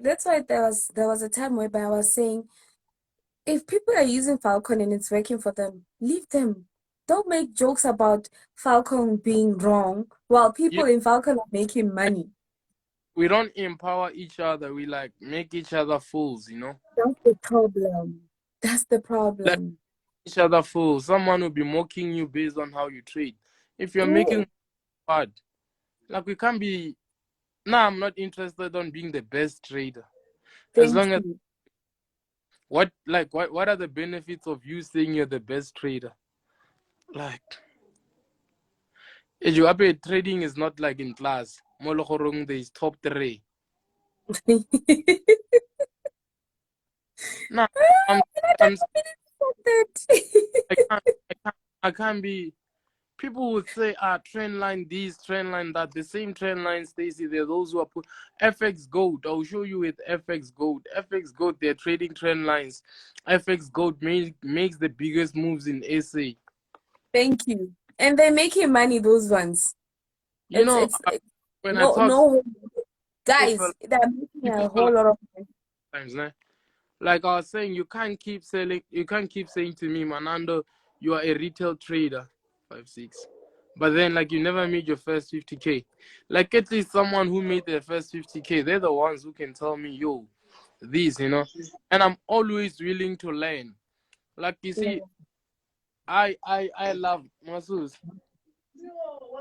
that's why there was a time whereby I was saying, if people are using Falcon and it's working for them, leave them. Don't make jokes about Falcon being wrong while You, people in Falcon are making money. we don't empower each other, we like make each other fools, you know? That's the problem. That's the Let problem. each other fools. Someone will be mocking you based on how you trade. If you're True. making hard, like we can't be. Nah, I'm not interested on being the best trader. As Thank long as you. what are the benefits of you saying you're the best trader? Like, trading is not like in class. Molokhorong there is top 3. Nah, I'm I I'm don't mean that. I can't I can't be. People would say, trend line this, trend line that. The same trend line, Stacy. There are those who are put FX Gold. I'll show you with FX Gold. FX Gold, they're trading trend lines. FX Gold makes the biggest moves in SA. Thank you. And they're making money, those ones. You It's know, it's, uh, it's when I no talk no people, guys, they're making a people whole lot of money. times, né? Like I was saying, you can't keep selling. You can't keep saying to me, Manando, you are a retail trader, 5-6. But then, like, you never made your first 50K. Like, at least someone who made their first 50K, they're the ones who can tell me, yo, this, you know. And I'm always willing to learn. Like, you Yeah. see, I love Masus.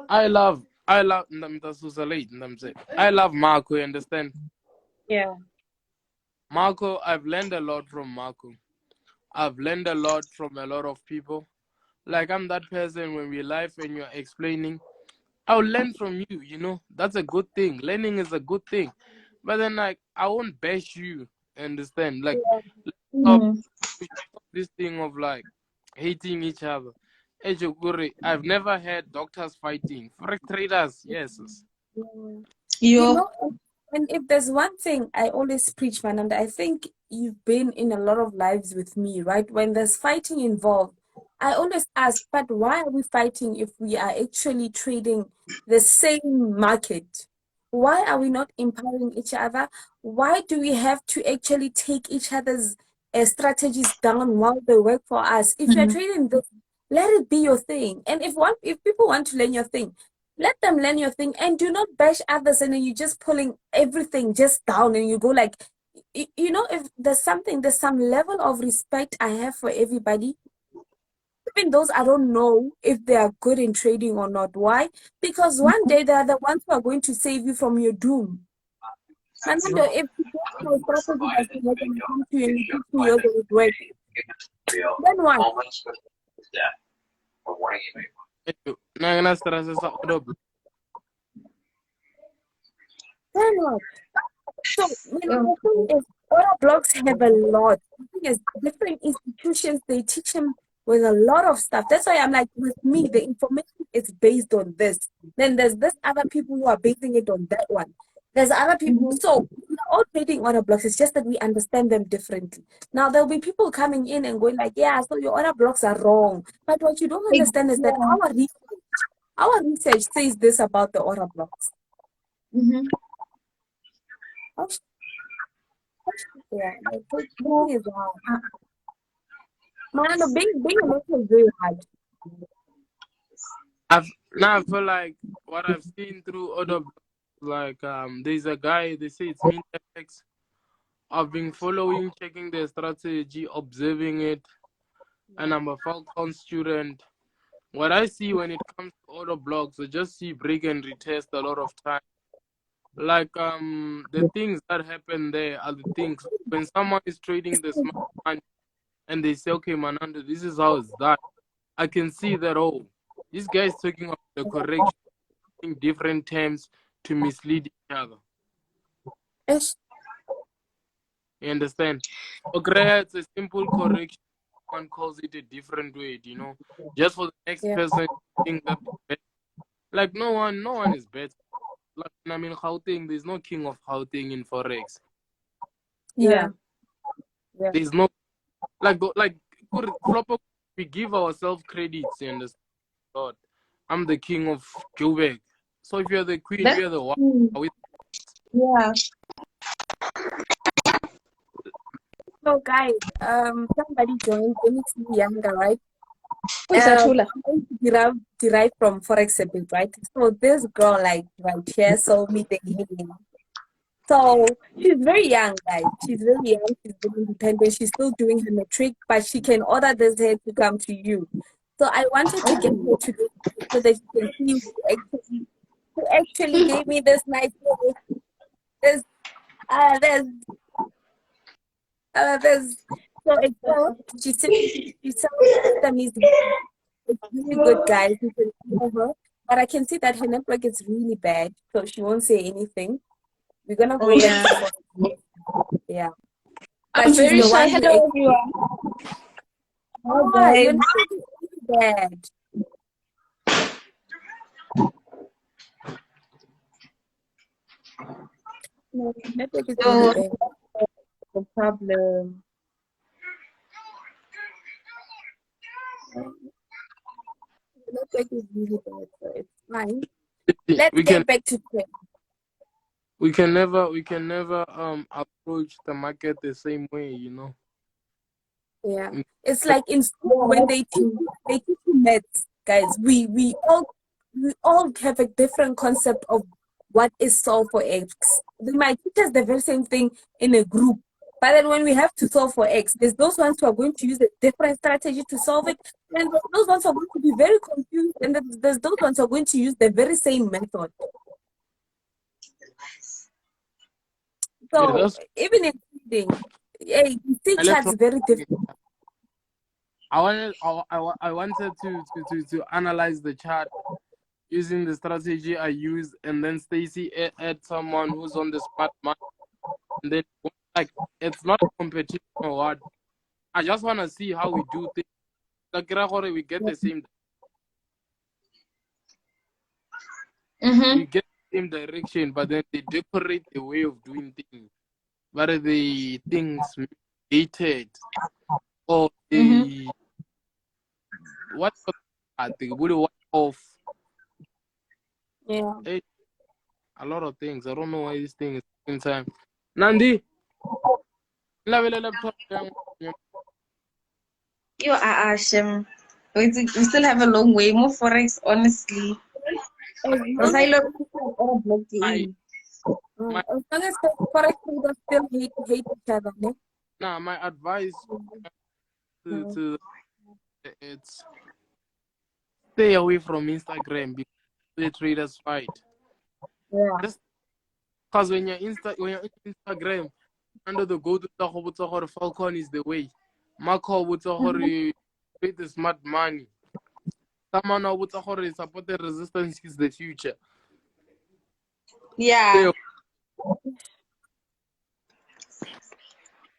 I love Marco. You understand? Yeah. Marco, I've learned a lot from Marco. I've learned a lot from a lot of people. Like I'm that person when we live and you're explaining, I'll learn from you, you know. That's a good thing. Learning is a good thing. But then like I won't bash you, understand? Like let's stop, Mm. we should stop this thing of like hating each other. Ejoguri, I've never had doctors fighting. Forex traders, yes. Yeah. You Yo. know, and if there's one thing I always preach, man, and I think you've been in a lot of lives with me, right? When there's fighting involved, I always ask, but why are we fighting if we are actually trading the same market? Why are we not empowering each other? Why do we have to actually take each other's strategies down while they work for us? If you're Mm. trading this, let it be your thing. And if people want to learn your thing, let them learn your thing and do not bash others and then you're just pulling everything just down and you go like if there's some level of respect I have for everybody. Even those I don't know if they are good in trading or not. Why? Because one day they are the ones who are going to save you from your doom. Manando, if you don't know strategy doesn't work and I come to you and you teach me yours and it works, then what? Then what? So, the thing is, order blocks have a lot. The thing is, different institutions, they teach him with a lot of stuff. That's why I'm like, with me, the information is based on this. Then there's this other people who are basing it on that one. There's other people. So, we're all trading order blocks. It's just that we understand them differently. Now, there'll be people coming in and going like, yeah, so your order blocks are wrong. But what you don't understand is that our research says this about the order blocks. Yeah, like trading is hard. Man, being a mentor is very hard. I feel like what I've seen through other like there's a guy, they say it's Mintex. I've been following, checking their strategy, observing it, and I'm a Falcon student. What I see when it comes to order blocks, I just see break and retest a lot of time. Like the things that happen there are the things when someone is trading the smart money and they say, okay, Manando, this is how it's done. I can see that, oh, this guy is talking about the correction in different terms to mislead each other. Yes. You understand? Okay, it's a simple correction. One calls it a different way, you know, just for the next person to think that like no one is better. Like I mean, Gauteng, there's no king of Gauteng in Forex. Yeah. There's no we give ourselves credits, you understand? God, I'm the king of Joburg. So if you're the queen, we are the one. Yeah. So guys, somebody joined. They need to be younger, right? Derived from Forex a bit, right? So this girl, like right here, saw me thinking. So she's very young, guys. She's very young. She's very independent. She's still doing her metric, but she can order this hair to come to you. So I wanted to get her to do so that you can see who actually gave me this nice this so it's she said system is it's really good, guys. You can follow her, but I can see that her network is really bad, so she won't say anything. We're gonna go back to yeah. But I'm she's very the shy. one who Hello, everyone. oh, your network is really bad. No, your network is really bad. No problem. The network is really bad, so it's fine. Let's get back to trade. We can never approach the market the same way, you know. Yeah, it's like in school when they teach you maths, guys. We all have a different concept of what is solve for X. They might teach us the very same thing in a group, but then when we have to solve for X, there's those ones who are going to use a different strategy to solve it, and those ones are going to be very confused, and then there's those ones who are going to use the very same method. So even in trading, you see charts very different. I wanted to analyze the chart using the strategy I use, and then Stacy add someone who's on the smart market, and then like it's not a competition or what. I just want to see how we do things. Like we get the same. We get the same direction, but then they decorate the way of doing things. But the things hated or the what they would off. Yeah. A lot of things. I don't know why this thing is in time. Nandi, laptop. You are Ashim. We still have a long way. More Forex, honestly. As long as Forex traders still hate each other, no? Nah, my advice to it's stay away from Instagram because the traders fight. Yeah. Just because when you're on Instagram, under the go to the Falcon is the way. Marco would create the smart money. Someone would support the resistance is the future. Yeah.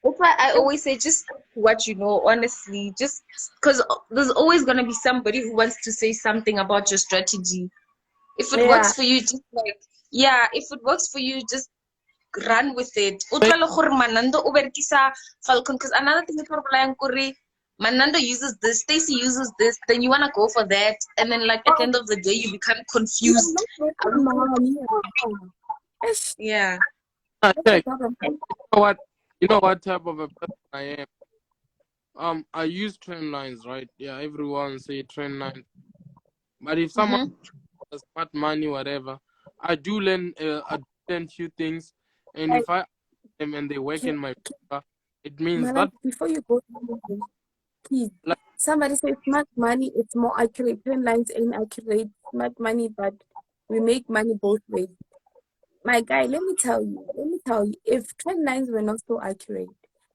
That's why I always say just what you know, honestly. Just because there's always going to be somebody who wants to say something about your strategy. If it works for you, just like, yeah, if it works for you, just run with it. Utlwala gore Manando o berekisa Falcon, because another thing is Manando uses this, Stacy uses this, then you want to go for that, and then like at the end of the day you become confused. Yeah. Check. You know what type of a person I am? I use trend lines, right? Yeah, everyone say trend lines. But if someone has smart money, whatever, I do learn few things, and if I them and they work in my favor, it means Manan, that before you go, please. like Somebody says smart money, it's more accurate. Trend lines ain't accurate. Smart money, but we make money both ways. My guy, let me tell you, if trend lines were not so accurate,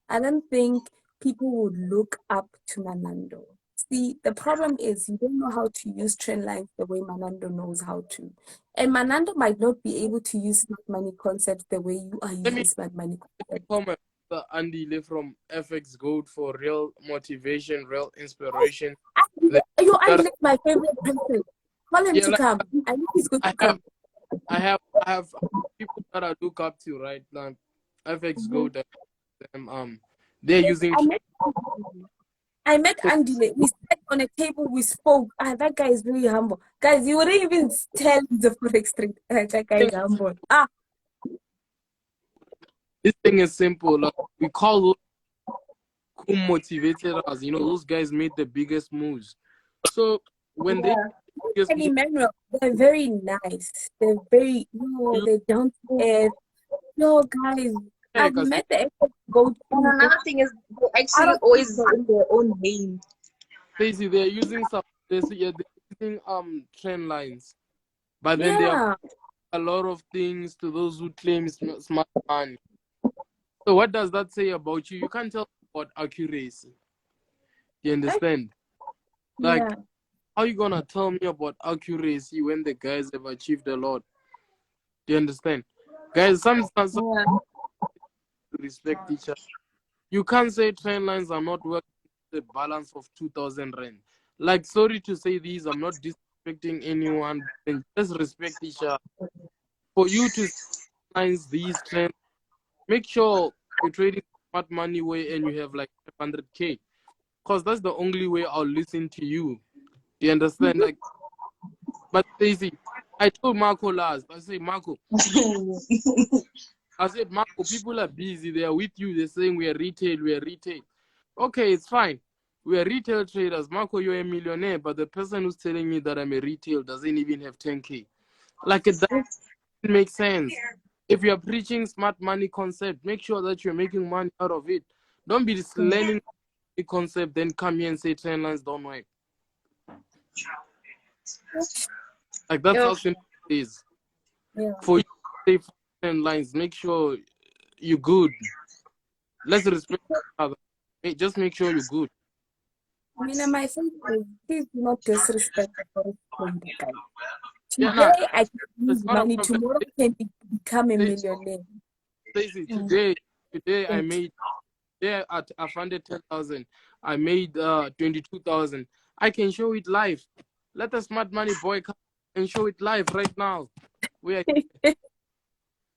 I don't think people would look up to Manando. See, the problem is you don't know how to use trend lines the way Manando knows how to. And Manando might not be able to use smart money concepts the way you are let me using smart money concepts. call my brother Andile from FX Gold for real motivation, real inspiration. Andile is my favorite person. Call him to come. I know he's going to come. I have people that I look up to, right? Like FX Gold, they're using. I met Andile. We sat on a table. We spoke. That guy is very humble. Guys, you wouldn't even tell the Forex trade. That guy is humble. This thing is simple. Like, we call those who motivated us. You know, those guys made the biggest moves. So when they and Emmanuel, they're very nice. They're very, they don't earth. Guys, I've met the goat. And another thing is they actually always in their own lane. Basically, they're using they're using trend lines, but then there are a lot of things to those who claim smart money. So what does that say about you? You can't tell about accuracy. You understand? Like, how are you gonna tell me about accuracy when the guys have achieved a lot? Do you understand? Guys, sometimes respect each other. You can't say trend lines are not working the balance of 2,000 rand. Like, sorry to say these, I'm not disrespecting anyone, and just respect each other. For you to lines these trends, make sure you're trading smart money way and you have like 500K. Because that's the only way I'll listen to you. Do you understand? Like, but Stacey, I told Marco last. I said, Marco, people are busy. They are with you. They're saying we are retail. Okay, it's fine. We are retail traders. Marco, you're a millionaire, but the person who's telling me that I'm a retail doesn't even have 10K. Like, it doesn't make sense. If you're preaching smart money concept, make sure that you're making money out of it. Don't be just learning the concept, then come here and say trend lines don't work. Like, that's how simple it is. For you to say trend lines, make sure you're good. Let's respect each other. Just make sure you're good. I mean, my friend, please do not disrespect the Forex guy. Today I can use money. Tomorrow I can become a millionaire. Stacey, today I made. I funded 10,000. I made 22,000. I can show it live. Let the smart money boy come and show it live right now.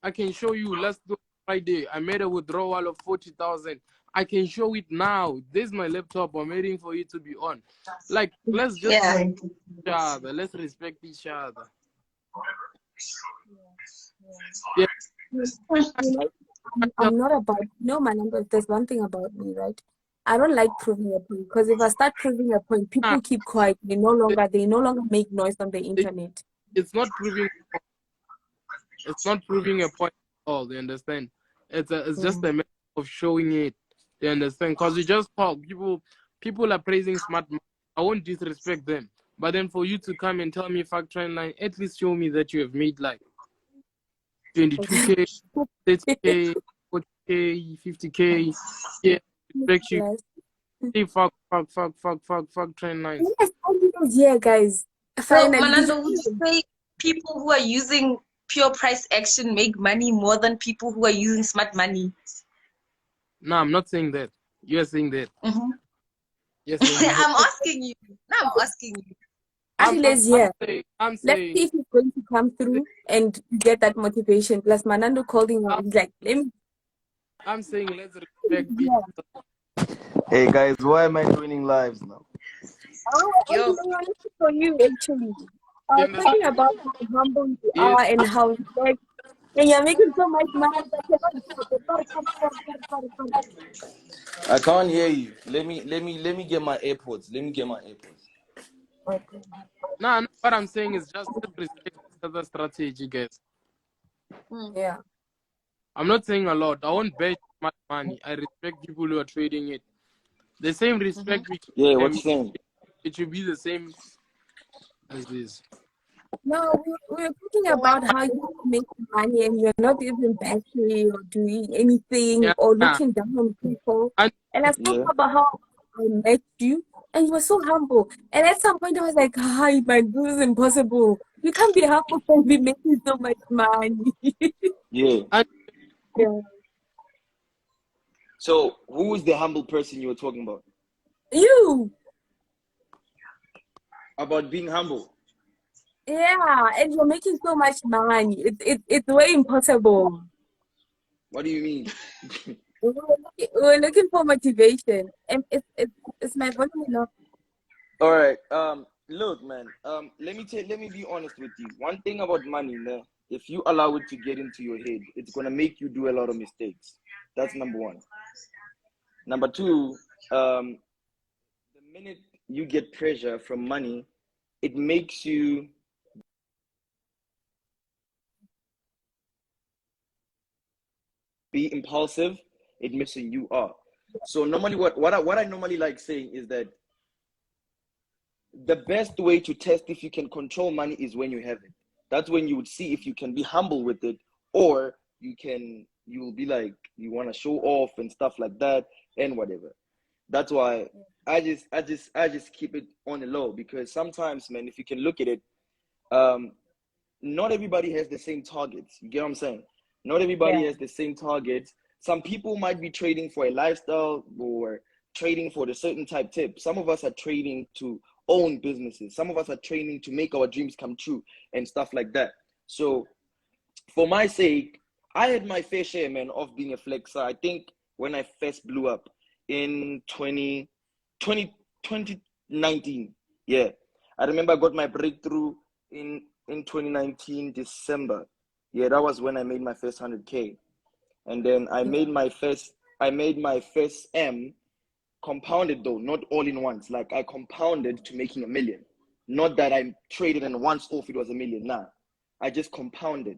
I can show you. Let's do Friday. I made a withdrawal of 40,000. I can show it now. This is my laptop. I'm waiting for it to be on. Like, let's just respect each other. Let's respect each other. Yeah. I'm not about, Manando, there's one thing about me, right? I don't like proving a point, because if I start proving a point, people keep quiet. They no longer make noise on the internet. It's not proving a point at all. You understand? It's just a matter of showing it. You understand? Because we just talk. People are praising smart money. I won't disrespect them. But then for you to come and tell me fuck trend line, at least show me that you have made like 22K, 30K, 40K, 50K. Yeah, respect you. Yes. Say fuck trend lines. Yes, yeah, guys. So, Finally, did Manando, would you you say people who are using pure price action make money more than people who are using smart money? No, I'm not saying that. You're saying that. Mm-hmm. You're saying that. I'm asking you. Now I'm asking you. Achilles, yeah. I'm Let's saying, see if he's going to come through and get that motivation. Plus, Manando called him out. He's like, let me. I'm saying let's respect each Yeah. Hey guys, why am I joining lives now? Oh, Yo. I'm looking for you, actually. I You was talking understand? about how humble you Yes. are and how like, and you're making so much money. But you're not doing it. I can't hear you. Let me get my AirPods. Let me get my AirPods. Okay. No, what I'm saying is just let's respect each other's strategy, guys. Yeah. I'm not saying a lot. I won't bet much money. I respect people who are trading it. The same respect we give Yeah, what them, you saying? it should be the same as this. No, we were talking about how you make money and you're not even backing or doing anything Yeah, or yeah. looking down on people. And And I was talking Yeah. about how I met you and you were so humble. And at some point I was like, hi, man, this is impossible. You can't be humble and be making so much money. Yeah. and Yeah. So who was the humble person you were talking about? You, About being humble. yeah, and you're making so much money. It's way impossible. What do you mean? We were looking for motivation. And it's my volume enough. All right. Look, man. Let me be honest with you. One thing about money, man, if you allow it to get into your head, it's gonna make you do a lot of mistakes. That's number one. Number two, the minute you get pressure from money, it makes you be impulsive. It makes you are. So normally, what I normally like saying is that the best way to test if you can control money is when you have it. That's when you would see if you can be humble with it, or you will be like you want to show off and stuff like that and whatever. That's why I just keep it on the low, because sometimes, man, if you can look at it, um, not everybody has the same targets. You get what I'm saying? Not everybody Yeah. has the same targets. Some people might be trading for a lifestyle or trading for the certain type tip. Some of us are trading to own businesses. Some of us are training to make our dreams come true and stuff like that. So for my sake, I had my fair share, man, of being a flexer. I think when I first blew up in 2019, yeah. I remember I got my breakthrough in 2019, December. Yeah, that was when I made my first 100K. And then I made my first M compounded, though, not all in once. Like I compounded to making 1 million. Not that I traded and once off it was 1 million. Nah, I just compounded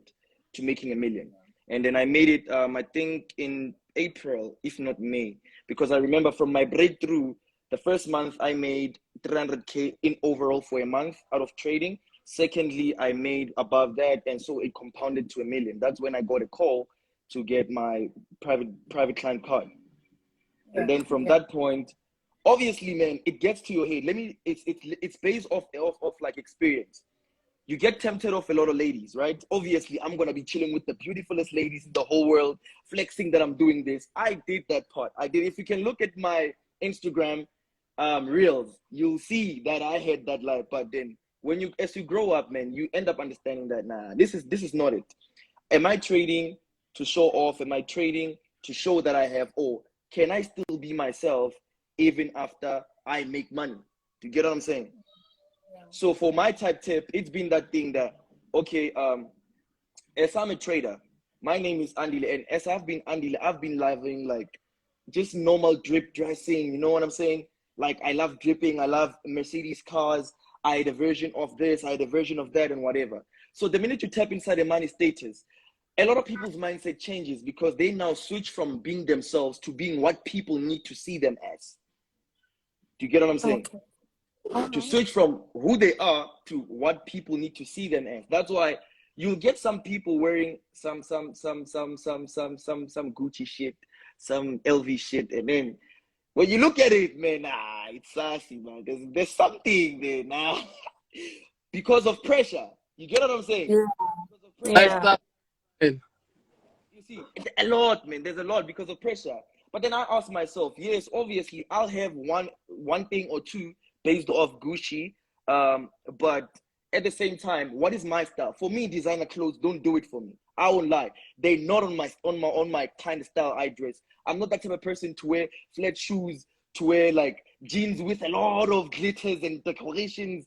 to making 1 million. And then I made it, I think in April, if not May, because I remember from my breakthrough, the first month I made 300K in overall for a month out of trading. Secondly, I made above that, and so it compounded to 1 million. That's when I got a call to get my private client card. And then from that point, obviously, man, it gets to your head. It's based off like experience. You get tempted off a lot of ladies, right? Obviously, I'm gonna be chilling with the beautifulest ladies in the whole world, flexing that I'm doing this. I did that part. I did. If you can look at my Instagram reels, you'll see that I had that life. But then as you grow up, man, you end up understanding that this is not it. Am I trading to show off? Am I trading to show that I have, or can I still be myself even after I make money? Do you get what I'm saying? So for my type tip, it's been that thing that, okay, as I'm a trader, my name is Andile, and as I've been Andile, I've been living like just normal drip dressing, you know what I'm saying? Like I love dripping, I love Mercedes cars, I had a version of this, I had a version of that, and whatever. So the minute you tap inside the money status, a lot of people's mindset changes because they now switch from being themselves to being what people need to see them as. Do you get what I'm saying? Okay. to switch from who they are to what people need to see them as. That's why you'll get some people wearing some Gucci shit, some LV shit, and then when you look at it, man, it's sassy, man. There's something there now because of pressure. You get what I'm saying? Yeah. Because of pressure. Lifestyle. You see, a lot, man. There's a lot because of pressure. But then I ask myself, yes, obviously, I'll have one thing or two based off Gucci. But at the same time, what is my style? For me, designer clothes don't do it for me. I won't lie. They're not on my kind of style I dress. I'm not that type of person to wear flat shoes, to wear like jeans with a lot of glitters and decorations,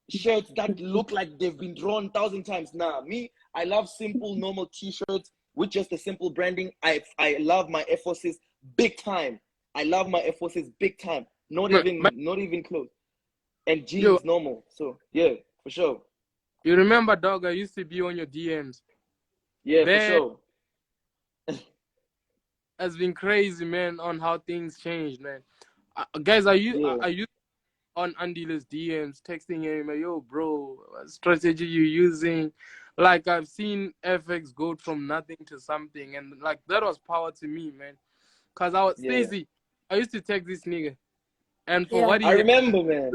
shirts that look like they've been drawn 1,000 times. Nah, me, I love simple, normal t-shirts with just a simple branding. I love my Air Forces big time. I love my Air Forces big time. Not even close. And jeans normal. So yeah, for sure. You remember, dog? I used to be on your DMs. Yeah, for sure. Has been crazy, man, on how things changed, man. Guys, are you on Andile's DMs texting him, yo, bro, what strategy you using? Like, I've seen FX go from nothing to something, and like that was power to me, man. Cause I was Stacey. I used to text this nigga, and for what he remember, man.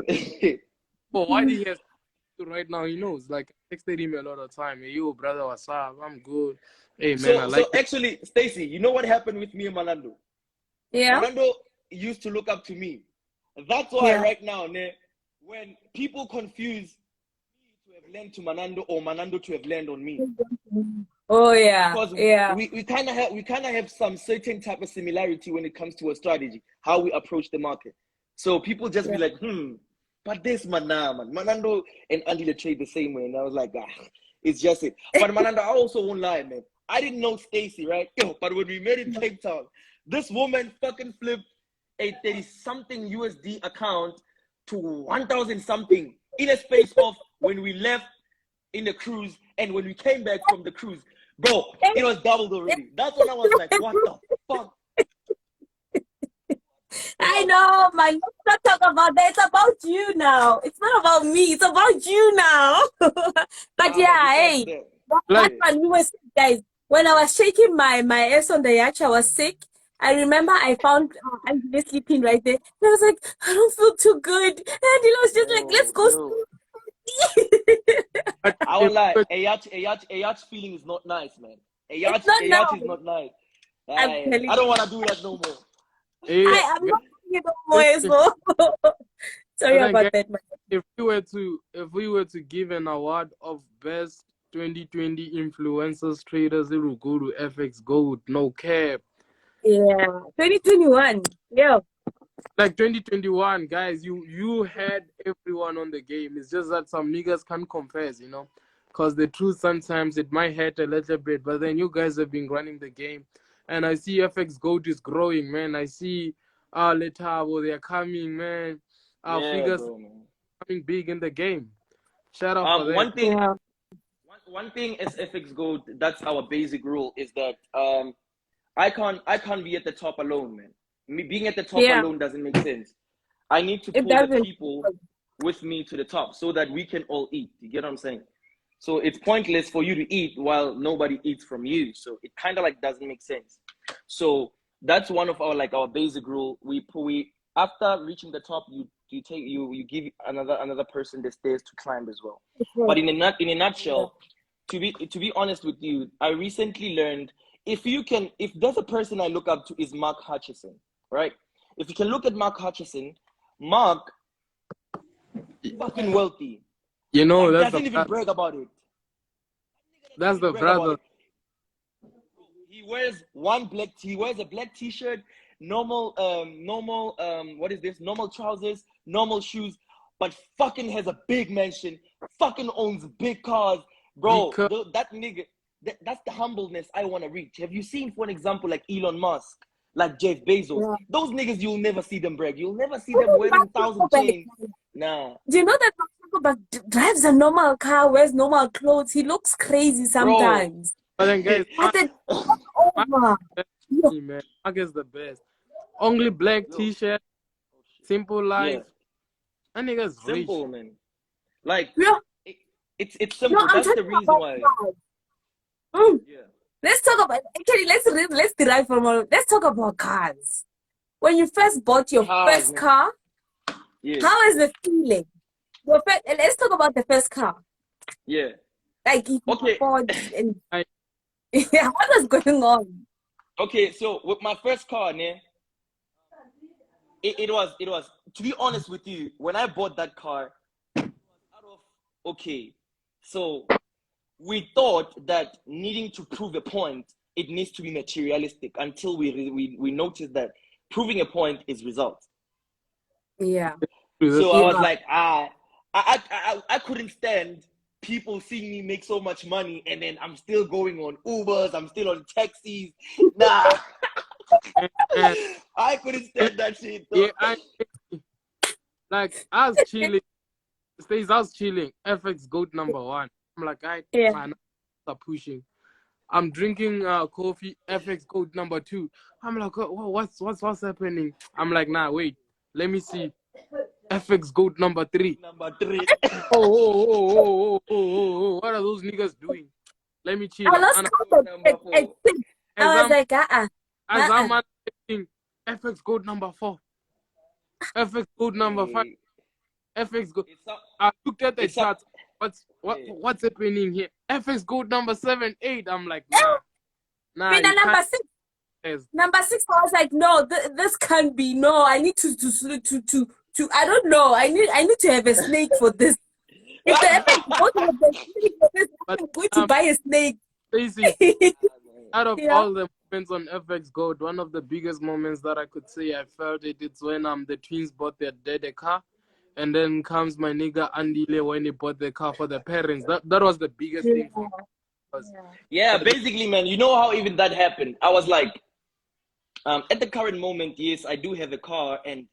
For what he has right now, he knows. Like, I texted him a lot of time. Hey, yo, brother, what's up? I'm good. Hey, man, I like so actually, Stacey, you know what happened with me and Manando? Yeah. Manando used to look up to me. That's why right now, when people confuse me to have learned to Manando or Manando to have learned on me. Oh yeah. Because we kind of have some certain type of similarity when it comes to a strategy, how we approach the market. So people just be like, but this Manando and Andile trade the same way. And I was like, it's just it. But Manando, I also won't lie, man. I didn't know Stacey, right? But when we met in Cape Town, this woman fucking flipped a 30-something USD account to 1,000 something in a space of when we left in the cruise and when we came back from the cruise. Bro, it was doubled already. That's when I was like, what the fuck? I know, man. Let's not talk about that. It's about you now. It's not about me. It's about you now. But that one, we were sick, guys. When I was shaking my ass on the yacht, I was sick. I remember I found Andile sleeping right there. And I was like, I don't feel too good. And Andile was just like, let's go. I won't lie. A yacht feeling is not nice, man. A yacht is not nice. I don't want to do that no more. I'm not doing it no more as well. Sorry about that, man. If we were to give an award of best 2020 influencers traders, it will go to FX Gold, no cap. Yeah, 2021. Yeah. Like 2021, guys, you had everyone on the game. It's just that some niggas can't confess, you know, because the truth sometimes it might hurt a little bit. But then you guys have been running the game, and I see FX Gold is growing, man. I see Leethabo, they're coming, man. Our figures coming big in the game. Shout out for that. One thing as FX Gold, that's our basic rule, is that I can't be at the top alone, man. Me being at the top alone doesn't make sense. I need to pull the people with me to the top so that we can all eat. You get what I'm saying? So it's pointless for you to eat while nobody eats from you. So it kind of like doesn't make sense. So that's one of our basic rule. We after reaching the top, you give another person the stairs to climb as well. But in a nutshell, to be honest with you, I recently learned if there's a person I look up to is Mark Hutchison, right? If you can look at Mark Hutchison, Mark fucking wealthy. You know, like, doesn't even brag about it. That's the brother. He wears a black t-shirt, normal what is this? Normal trousers, normal shoes, but fucking has a big mansion, fucking owns big cars. Bro, that nigga, that's the humbleness I want to reach. Have you seen, for an example, like Elon Musk, like Jeff Bezos? Yeah. Those niggas, you'll never see them brag. You'll never see them wearing 1,000 chains. Nah. Do you know that Zuckerberg drives a normal car, wears normal clothes? He looks crazy sometimes. But then, guys, Mark is the best. Only black t-shirt, simple life. That nigga's rich. Simple, man. Like, Yeah. it's simple. No, I'm That's the talking reason about why. cars. Mm. Yeah. Let's talk about actually. Let's derive from all. Let's talk about cars. When you first bought your Cars, first man. car, Yeah. how is the feeling? Let's talk about the first car. Yeah. Like if you Okay. afford and I- yeah, what was going on? Okay. So with my first car, ne, it was to be honest with you, when I bought that car, it was out of okay. So we thought that needing to prove a point, it needs to be materialistic until we noticed that proving a point is results. Yeah. So I was Yeah. like, I couldn't stand people seeing me make so much money and then I'm still going on Ubers, I'm still on taxis. Nah, I couldn't stand that shit though. Yeah, I was chilling. Stays, I was chilling. FX GOAT number 1. I'm like, Yeah. man, stop pushing. I'm drinking coffee. FX GOAT number 2. I'm like, what's happening? I'm like, nah, wait. Let me see. FX GOAT number 3. Number 3. Oh. What are those niggas doing? Let me chill. I lost count Number at 4. 6. I was like, As I'm analyzing, FX GOAT number 4. FX GOAT number 5. FX GOAT. I looked at the chart. What's happening here? FX GOAT number 7, 8. I'm like, nah. Been number 6. Yes. Number 6. I was like, no, this can't be. No, I need to I don't know. I need to have a snake for this. If the FX don't have the snake for this, I'm going to buy a snake. Stacy, out of Yeah. all the moments on FX GOAT, one of the biggest moments that I could say I felt it's when the twins bought their dad a car. And then comes my nigga Andile when he bought the car for the parents. That was the biggest thing for me. Yeah, basically, man, you know how even that happened? I was like, at the current moment, yes, I do have a car. And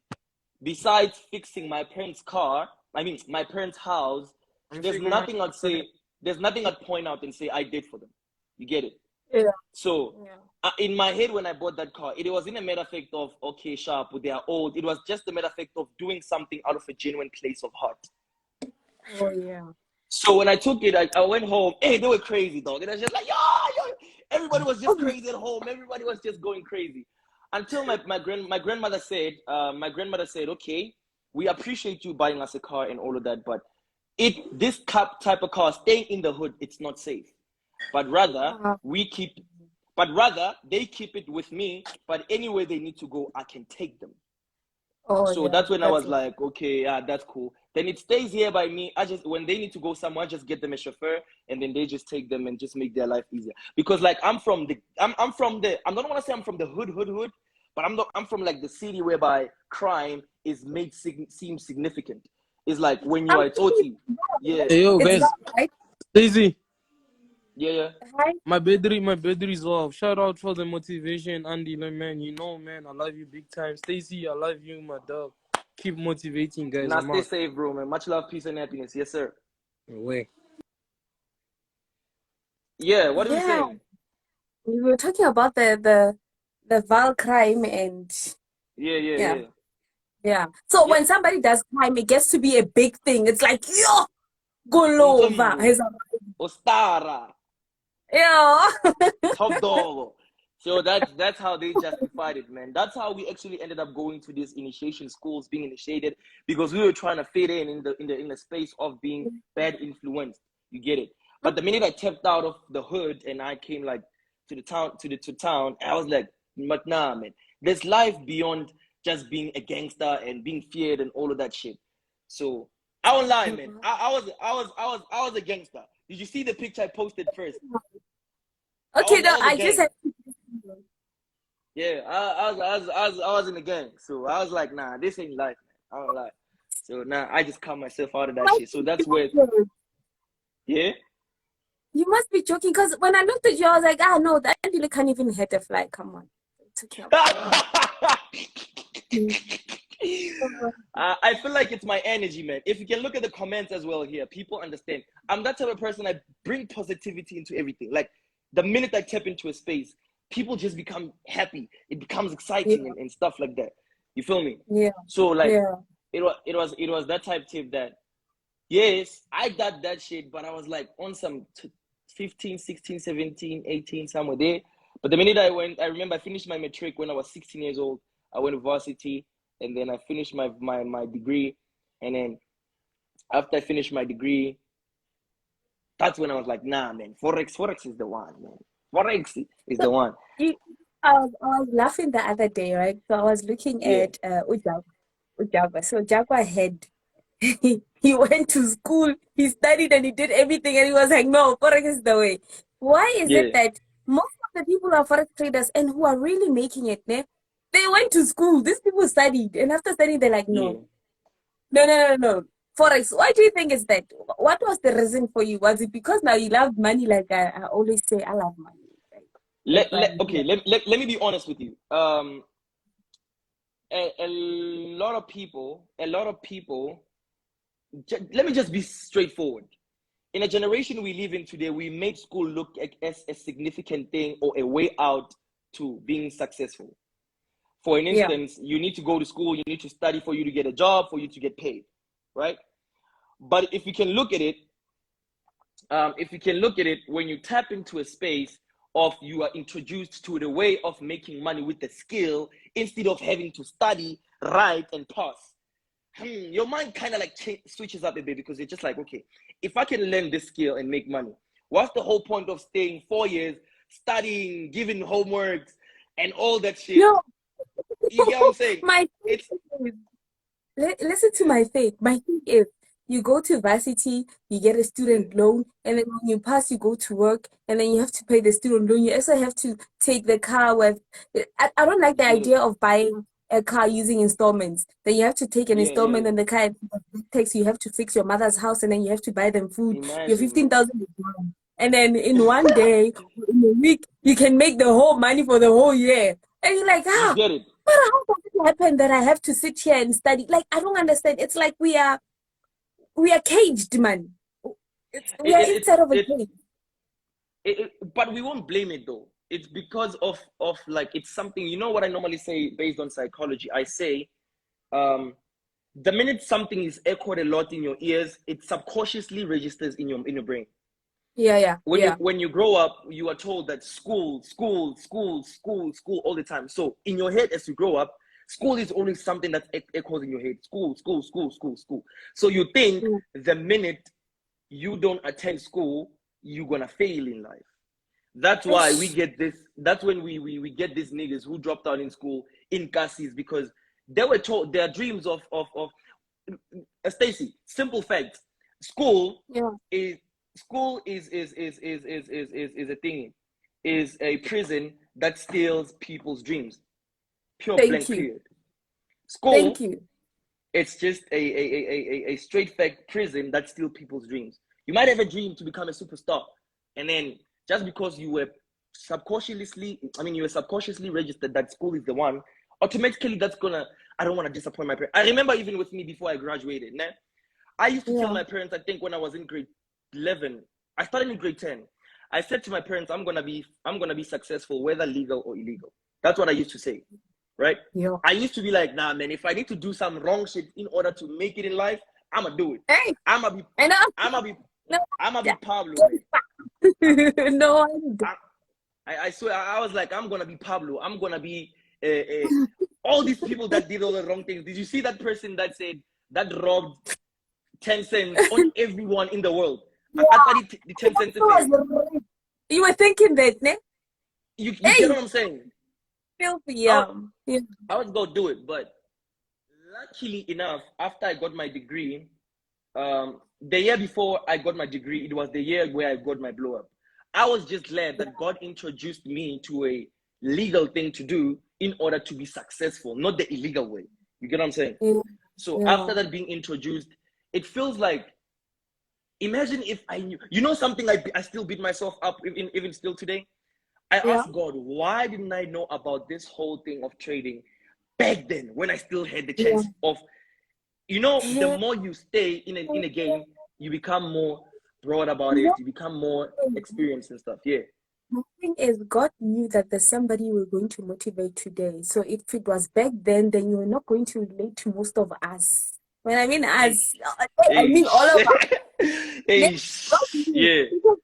besides fixing my parents' car, my parents' house, there's nothing I'd point out and say I did for them. You get it? Yeah. So in my head, when I bought that car, it was in a matter of fact of, okay, sharp, they are old. It was just a matter of fact of doing something out of a genuine place of heart. Oh, yeah. So when I took it, I went home. Hey, they were crazy, dog. And I was just like, yo. Everybody was just crazy at home. Everybody was just going crazy. Until my grandmother said, okay, we appreciate you buying us a car and all of that, but this type of car staying in the hood, it's not safe. But rather they keep it with me. But anywhere they need to go, I can take them. So that's when I was like, okay, that's cool. Then it stays here by me. When they need to go somewhere, I just get them a chauffeur, and then they just take them and just make their life easier. Because like I don't want to say I'm from the hood, but I'm from like the city whereby crime is made seem significant. It's like when you are Toti. Yeah. Hey, yo, guys. Right? Daisy. Yeah. Hi. My battery is off. Shout out for the motivation, Andy. Man, man, I love you big time. Stacy, I love you, my dog. Keep motivating, guys. Now stay safe, bro, man. Much love, peace, and happiness. Yes, sir. Away. Yeah, what are we saying? We were talking about the vile crime and yeah. So when somebody does crime, it gets to be a big thing. It's like, yo, Golova. Ostara. Yeah. Top dog. So that's how they justified it, man. That's how we actually ended up going to these initiation schools, being initiated, because we were trying to fit in the space of being bad influenced. You get it? But the minute I stepped out of the hood and I came like to the town, I was like, but nah, man. There's life beyond just being a gangster and being feared and all of that shit. So I won't lie, man. I was a gangster. Did you see the picture I posted first? Okay, I just had. Yeah, I was in the gang, so I was like, nah, this ain't life, man. I don't lie. So now I just cut myself out of that shit. So that's where, yeah. You must be joking, because when I looked at you, I was like, no, that really can't even hit a fly. Come on. I feel like it's my energy, man. If you can look at the comments as well here, people understand. I'm that type of person. I bring positivity into everything. Like the minute I tap into a space, people just become happy. It becomes exciting and stuff like that. You feel me? Yeah. So like it was that type tip that, yes, I got that shit, but I was like on some 15, 16, 17, 18, somewhere there. But the minute I remember I finished my matric when I was 16 years old. I went to varsity, and then I finished my degree. And then after I finished my degree, that's when I was like, nah, man, Forex is the one, man. Forex is the one. You, I was laughing the other day, right? So I was looking Yeah, at Ujaba. So Jagwa had he went to school, he studied and he did everything, and he was like, no, Forex is the way. Why is yeah, it that most of the people who are Forex traders and who are really making it, ne, they went to school. These people studied, and after studying, they're like, yeah. no. Forex. Why do you think is that? What was the reason for you? Was it because now you love money? Like I always say, I love money. Right? That's Let, why let I'm okay, here. let me be honest with you. A lot of people, let me just be straightforward. In a generation we live in today, we make school look like as a significant thing or a way out to being successful. For an Yeah. instance, you need to go to school, you need to study for you to get a job, for you to get paid, right? But if you can look at it, when you tap into a space of you are introduced to the way of making money with the skill instead of having to study, write, and pass, your mind kind of like switches up a bit, because you're just like, okay, if I can learn this skill and make money, what's the whole point of staying 4 years studying, giving homeworks, and all that shit? No, You get what I'm saying? my It's listen to my thing. My thing is you go to varsity, you get a yeah, student loan, and then when you pass, you go to work, and then you have to pay the student loan. You also have to take the car with. I don't like the yeah, idea of buying a car using installments. Then you have to take an yeah, yeah, installment, yeah. and the car takes. You have to fix your mother's house, and then you have to buy them food. Your Imagine, man. 15,000 is gone. And then in one day, in a week, you can make the whole money for the whole year. And you're like, You ah, get it. but how does it happen that I have to sit here and study? Like, I don't understand. It's like we are caged, man. We It, are it, inside of a it, cage. but we won't blame it though. It's because of like, it's something, you know what I normally say based on psychology. I say, um, the minute something is echoed a lot in your ears, it subconsciously registers in your brain. Yeah. When you grow up, you are told that school all the time. So in your head, as you grow up, school is only something that echoes in your head. School. So you think Mm. the minute you don't attend school, you're gonna fail in life. That's why we Ish. get this. That's when we get these niggas who dropped out in school in cassis, because they were told their dreams of Stacy. Simple fact: school Yeah. is a thing, is a prison that steals people's dreams. Pure Thank blank you. period. Thank School, you. it's just a straight fact prison that steals people's dreams. You might have a dream to become a superstar, and then just because you were subconsciously registered that school is the one, automatically that's gonna. I don't want to disappoint my parents. I remember even with me before I graduated, nah, I used to tell Yeah. my parents, I think when I was in grade 11, I started in grade 10. I said to my parents, I'm gonna be successful, whether legal or illegal. That's what I used to say, right? Yeah. I used to be like, nah, man, if I need to do some wrong shit in order to make it in life, I'ma do it. Hey, I'ma be, I know. I'ma be, No, I'ma be yeah. Pablo, man. I, No, I'm I, I swear, I was like, I'm gonna be Pablo. I'm gonna be all these people that did all the wrong things. Did you see that person that said that robbed 10 cents on everyone in the world? yeah. I thought the 10 cents I thing. was right. You were thinking that, ne? You get Hey, what I'm saying? filthy, I, yeah. I was gonna do it, but luckily enough, after I got my degree, the year before I got my degree, it was the year where I got my blow up. I was just glad that God introduced me to a legal thing to do in order to be successful, not the illegal way. You get what I'm saying? Yeah. So Yeah. after that being introduced, it feels like, imagine if I knew, something I still beat myself up even still today. I Yeah. asked God, why didn't I know about this whole thing of trading back then when I still had the Yeah. chance of, the Yeah. more you stay in a game, you become more broad about You it, know, you become more experienced and stuff. Yeah. the thing is, God knew that there's somebody you were going to motivate today. So if it was back then you were not going to relate to most of us. When I mean us, I Hey, mean all of us. hey, Not me. yeah. Because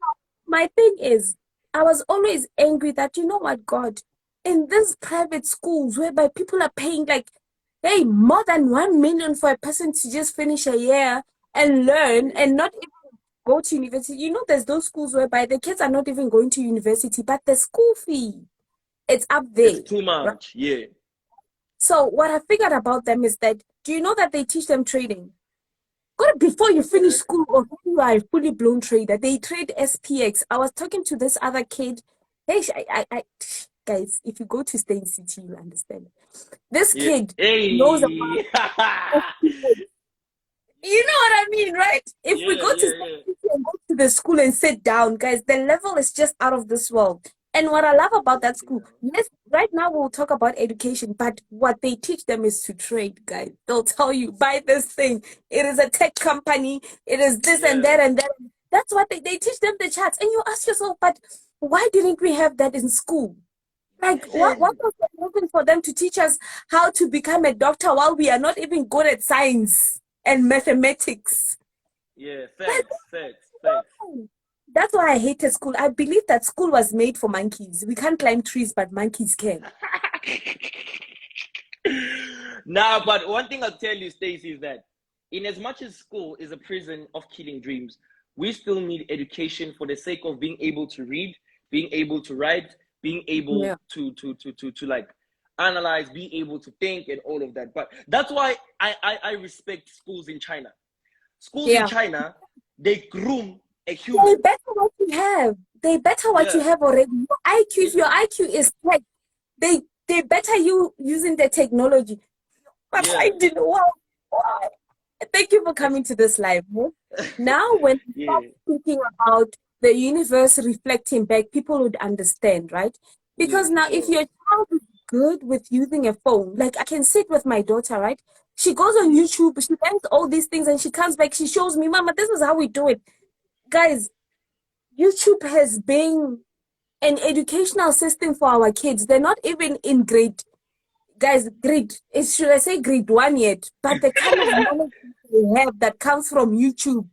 my thing is, I was always angry that, you know what, God, in these private schools whereby people are paying like, hey, more than 1 million for a person to just finish a year and learn and not even go to university. You know, there's those schools whereby the kids are not even going to university, but the school fee, it's up It's there. too Right? much. Yeah. So what I figured about them is that, do you know that they teach them trading? God, before you What the finish heck? school or you are a fully blown trader, they trade SPX. I was talking to this other kid. Hey, guys, if you go to Stain City, you understand. This Yeah. kid knows about Hey. SPX. You know what I mean, right? If we Yeah, go to yeah, yeah. and go to the school and sit down, guys, the level is just out of this world. And what I love about that school, yes, right now we'll talk about education, but what they teach them is to trade, guys. They'll tell you, buy this thing. It is a tech company. It is this and Yeah. that and that. That's what they teach them the charts. And you ask yourself, but why didn't we have that in school? Like, what Imagine. was the reason for them to teach us how to become a doctor while we are not even good at science and mathematics? Yeah, Like, facts, facts, facts. no. That's why I hated school. I believe that school was made for monkeys. We can't climb trees, but monkeys can. Nah, but one thing I'll tell you, Stacey, is that in as much as school is a prison of killing dreams, we still need education for the sake of being able to read, being able to write, being able Yeah. to like analyze, be able to think and all of that. But that's why I respect schools in China. Schools in Yeah. China, they groom a They human. better what you have. They better what you Yeah. have already. Your IQ, if It, your IQ is tech, they better you using the technology. But I yeah. didn't. Why? Thank you for It's coming to this live. No? Now, when we start yeah. speaking about the universe reflecting back, people would understand, right? Yeah, Because for now, if sure. your child is good with using a phone, like I can sit with my daughter, right? She goes on Yeah. YouTube, she learns all these things, and she comes back, she shows me, Mama, this is how we do it. Guys, YouTube has been an educational system for our kids. They're not even in grade, should I say grade one yet? But the kind of knowledge they have that comes from YouTube,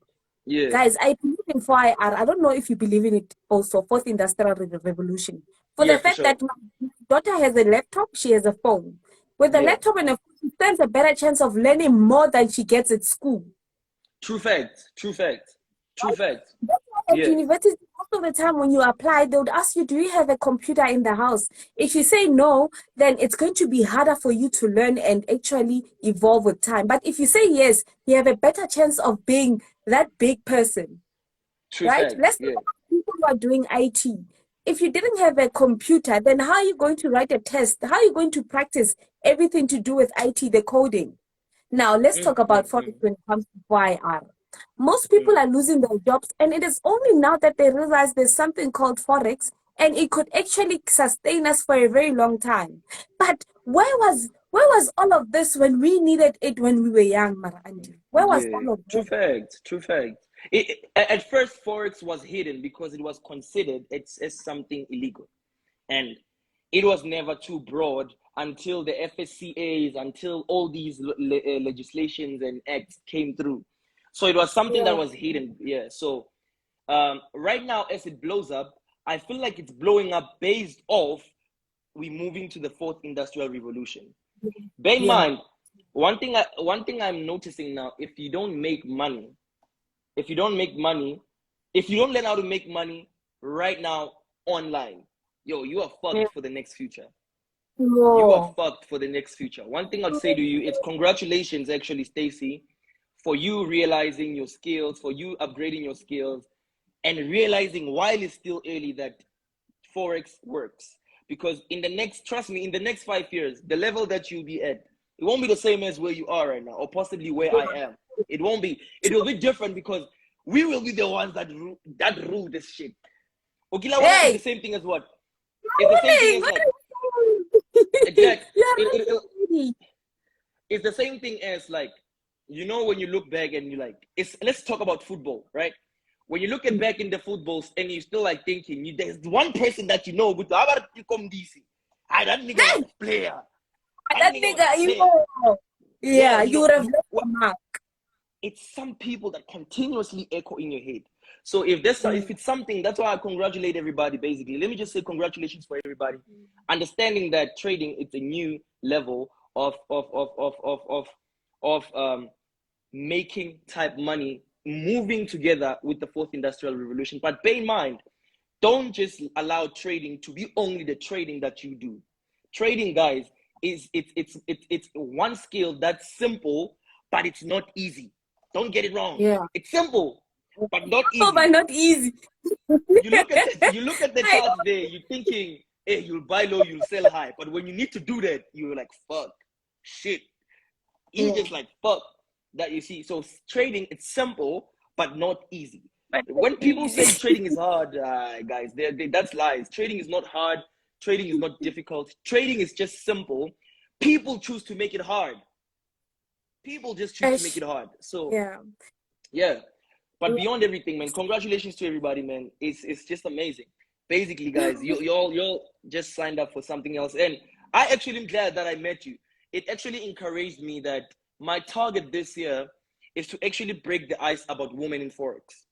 Yeah. guys, I believe in 4IR. I don't know if you believe in it also, fourth industrial revolution. For Yeah, the for fact sure. that my daughter has a laptop, she has a phone. With a Yeah. laptop and a phone, she stands a better chance of learning more than she gets at school. True fact. True fact. True fact. That's why at Yeah. university, most of the time when you apply, they would ask you, do you have a computer in the house? If you say no, then it's going to be harder for you to learn and actually evolve with time. But if you say yes, you have a better chance of being that big person, True right? fact. Let's talk Yeah. about people who are doing IT. If you didn't have a computer, then how are you going to write a test? How are you going to practice everything to do with IT, the coding? Now, let's Mm, talk about mm, Forex mm, when it comes to YR. Most people mm. are losing their jobs, and it is only now that they realize there's something called Forex, and it could actually sustain us for a very long time. But where was all of this when we needed it when we were young, Mara Andy? Where was Yeah. all of True that? fact. True fact. At first, Forex was hidden because it was considered as something illegal. And it was never too broad until the FSCAs, until all these legislations and acts came through. So it was something that Yeah, was hidden. Yeah. So right now, as it blows up, I feel like it's blowing up based off we moving to the fourth industrial revolution. Bear in yeah, mind, one thing I'm noticing now, if you don't make money, if you don't make money, if you don't learn how to make money right now online, yo, you are yeah. fucked for the next future. You are No. fucked for the next future. One thing I'd say to you is congratulations, actually, Stacy, for you realizing your skills, for you upgrading your skills, and realizing while it's still early that Forex works. Because in the next, trust me, in the next 5 years, the level that you'll be at, it won't be the same as where you are right now, or possibly where I am. It won't be. It will be different because we will be the ones that rule this shit. Okilawana is the Hey, same thing as what? It's the same thing you're as like winning. exact. You're winning. It's the same thing as like, when you look back and you like, let's talk about football, right? When you look at back in the footballs and you're still like thinking, there's one person that good. How about you come DC? That nigga was Hey, a player. That that nigga was a nigga, player. yeah, Yeah, you would have you left a mark. it's some people that continuously echo in your head. So if it's something, that's why I congratulate everybody. Basically, let me just say congratulations for everybody, understanding that trading it's a new level of making type money, moving together with the fourth industrial revolution. But bear in mind, don't just allow trading to be only the trading that you do. Trading, guys, it's one skill that's simple, but it's not easy. Don't get it wrong. Yeah. It's simple, but not Oh, easy. but not easy. You look at the charts there, you're thinking, hey, you'll buy low, you'll sell high. But when you need to do that, you're like, fuck, shit. You just like, fuck, that you see. So trading, it's simple, but not easy. When people say trading is hard, guys, that's lies. Trading is not hard. Trading is not difficult. Trading is just simple. People choose to make it hard. People just choose to make it hard. So yeah. But beyond everything, man, congratulations to everybody, man. It's just amazing. Basically, guys, you all just signed up for something else, and I actually am glad that I met you. It actually encouraged me that my target this year is to actually break the ice about women in Forex.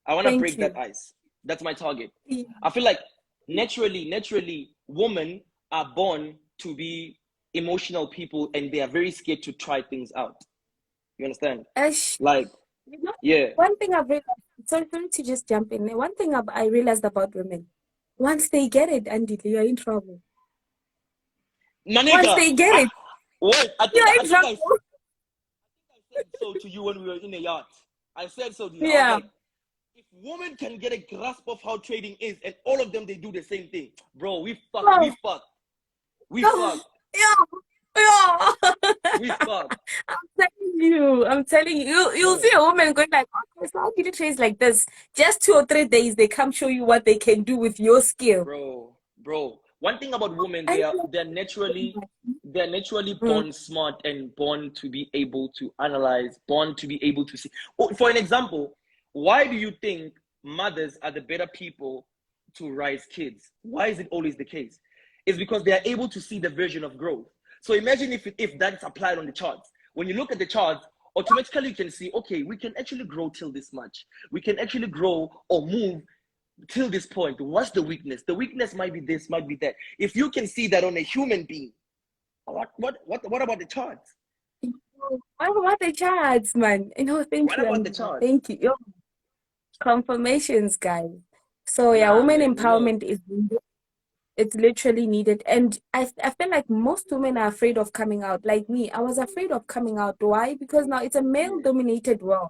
I want to break that ice. That's my target. I feel like naturally, women are born to be emotional people, and they are very scared to try things out. You understand? Like, yeah. One thing I've realized, sorry to just jump in. One thing I realized about women, once they get it, Andile, you're in trouble. Once they get it, you're in trouble. I said so to you when we were in the yacht. I said so to you. Yeah. I was like, if women can get a grasp of how trading is, and all of them, they do the same thing, bro, we fuck. Yeah. We fuck. We fuck. I'm telling you, you'll see a woman going like, oh, how can you trade like this? Just 2 or 3 days, they come show you what they can do with your skill. Bro. One thing about women, they're naturally born smart and born to be able to analyze, born to be able to see. For an example, why do you think mothers are the better people to raise kids? Why is it always the case? It's because they are able to see the version of growth. So imagine if that's applied on the charts. When you look at the charts, automatically you can see, okay, we can actually grow till this much. We can actually grow or move till this point. What's the weakness? The weakness might be this, might be that. If you can see that on a human being, what about the charts? What about the charts, man? Thank you. What about the charts? Thank you. Yo, confirmations, guys. So yeah, women empowerment is needed. It's literally needed. And I feel like most women are afraid of coming out. Like me, I was afraid of coming out. Why? Because now it's a male-dominated world.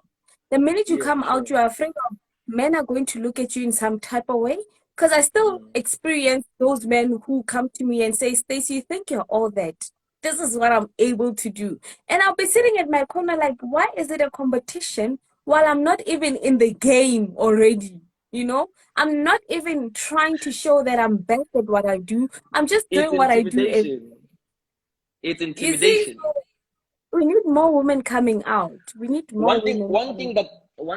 The minute you come out, you're afraid of men are going to look at you in some type of way. Because I still experience those men who come to me and say, Stacey, you think you're all that. This is what I'm able to do. And I'll be sitting at my corner like, why is it a competition while I'm not even in the game already? You know, I'm not even trying to show that I'm best at what I do. I'm just doing what I do. It's intimidation. See, we need more women coming out. We need more women. One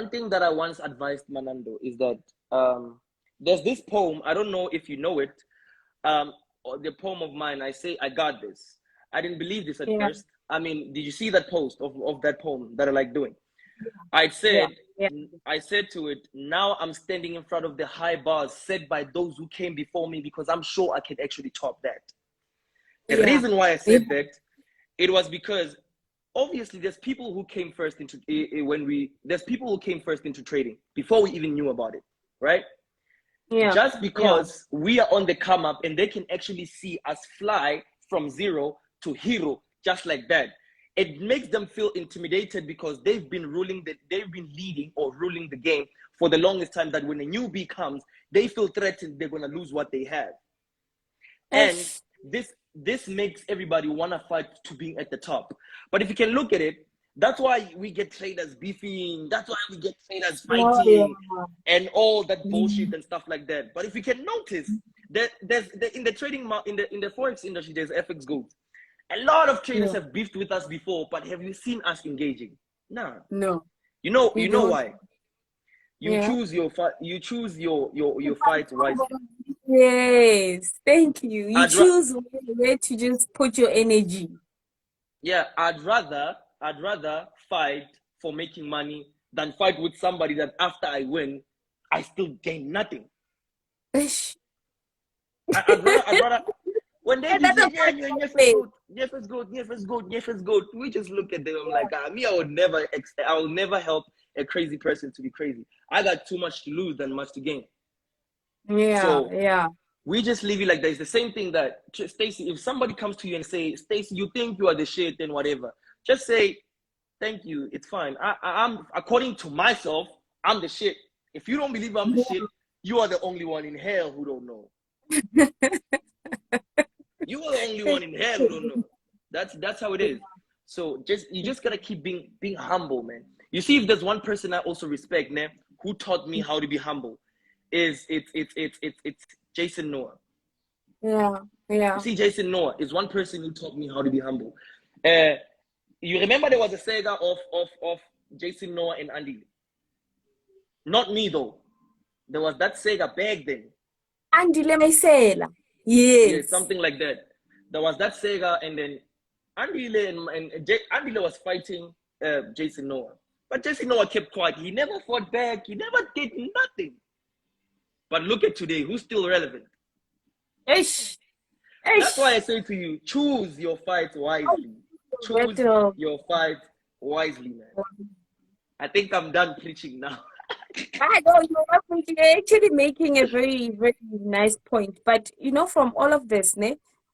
thing that I once advised Manando is that there's this poem. I don't know if you know it. The poem of mine. I say, I got this. I didn't believe this at first. I mean, did you see that post of that poem that I like doing? I said to it, now I'm standing in front of the high bars set by those who came before me, because I'm sure I can actually top that. The reason why I said that, it was because obviously there's people who came first into trading before we even knew about it, right? Just because we are on the come up and they can actually see us fly from zero to hero just like that, it makes them feel intimidated, because they've been leading or ruling the game for the longest time, that when a newbie comes, they feel threatened they're going to lose what they have. And this makes everybody want to fight to being at the top. But if you can look at it, that's why we get traders beefing, that's why we get traders fighting and all that bullshit and stuff like that. But if you can notice that in the trading in the Forex industry, there's FX gold. A lot of traders have beefed with us before, but have you seen us engaging? No. You know why? You choose your fight wisely. Yes, thank you. You choose where to just put your energy. Yeah, I'd rather fight for making money than fight with somebody that after I win, I still gain nothing. Ish. I'd rather when they That's say, a yeah, good Nefes good, we just look at them. I'm like, me, I will never help a crazy person to be crazy. I got too much to lose than much to gain. Yeah, So yeah. we just leave it like that. It's the same thing that, Stacey, if somebody comes to you and say, Stacey, you think you are the shit and whatever, just say, thank you, it's fine. I'm, according to myself, I'm the shit. If you don't believe I'm the shit, you are the only one in hell who don't know. You are the only one in hell who don't know. That's how it is. So you just gotta keep being humble, man. You see, if there's one person I also respect, man, who taught me how to be humble, it's Jason Noah. Yeah, yeah. You see, Jason Noah is one person who taught me how to be humble. You remember there was a Sega of Jason Noah and Andile. Not me though. There was that Sega back then. Andile Mesela. Yeah, Yes. something like that. There was that Sega, and then Andile and Andile was fighting Jason Noah. But Jason Noah kept quiet. He never fought back. He never did nothing. But look at today. Who's still relevant? Ish. That's why I say to you, choose your fight wisely. Choose your fight wisely, man. I think I'm done preaching now. I know you're actually making a very, very nice point. But from all of this,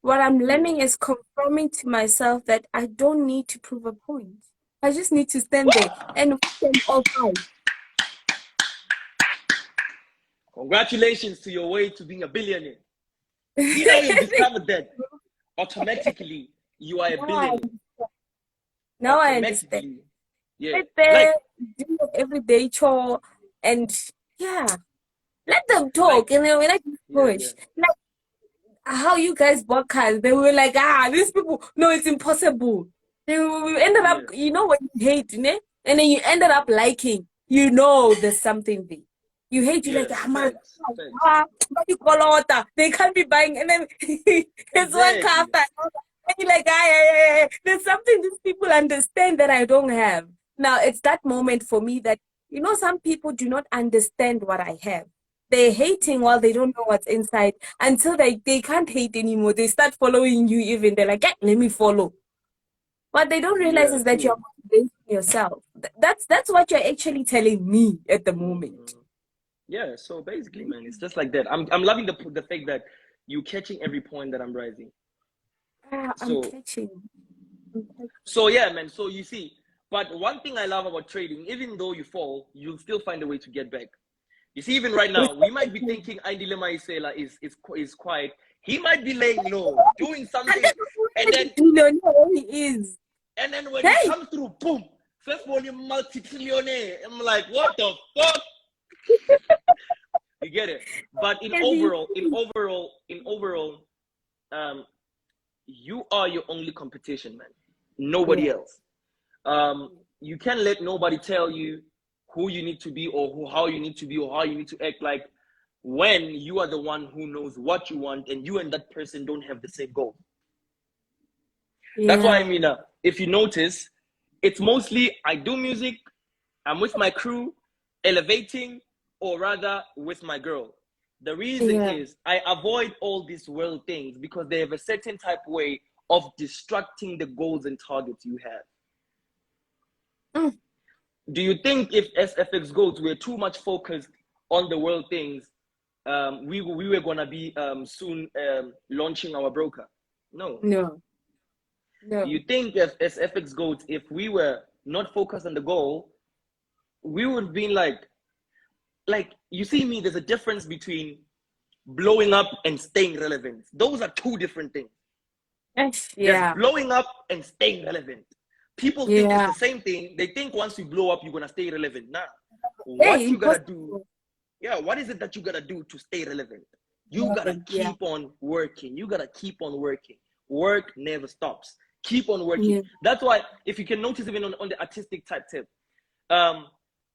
what I'm learning is confirming to myself that I don't need to prove a point. I just need to stand there and we can all fight. Congratulations to your way to being a billionaire. See, now you've discovered that automatically you are a billionaire. Now I understand. Yeah. Do your everyday chore and let them talk and then when I push. Like how you guys podcast, they were like, these people, no, it's impossible. We ended up, when you hate, and then you ended up liking, there's something there. You hate, you they can't be buying, and then it's one car after and you're like, there's something these people understand that I don't have. Now, it's that moment for me that, some people do not understand what I have. They're hating while they don't know what's inside until they can't hate anymore. They start following you even. They're like, let me follow. What they don't realize is that you're motivating yourself. That's what you're actually telling me at the moment. Yeah, so basically, man, it's just like that. I'm loving the fact that you're catching every point that I'm raising. I'm catching. So yeah, man. So you see, but one thing I love about trading, even though you fall, you'll still find a way to get back. You see, even right now, we might be thinking Andile Maisela is quiet. He might be laying low, doing something, and then he is. And then when he comes through, boom, first volume multi-trillionaire. I'm like, what the fuck? You get it? But in overall, you are your only competition, man. Nobody else. You can't let nobody tell you who you need to be or how you need to be or how you need to act like when you are the one who knows what you want and you and that person don't have the same goal. That's why, I mean, if you notice, it's mostly I do music, I'm with my crew, elevating, or rather with my girl. The reason is I avoid all these world things because they have a certain type way of distracting the goals and targets you have. Do you think if SFX goals were too much focused on the world things, we were going to be soon launching our broker? No. You think as FX goals, if we were not focused on the goal, we would have been like you see me, there's a difference between blowing up and staying relevant. Those are two different things. There's blowing up and staying relevant. People think it's the same thing. They think once you blow up, you're going to stay relevant. Nah, what you got to do, what is it that you got to do to stay relevant? You got to keep on working. You got to keep on working. Work never stops. Keep on working. That's why, if you can notice, even on the artistic type tip,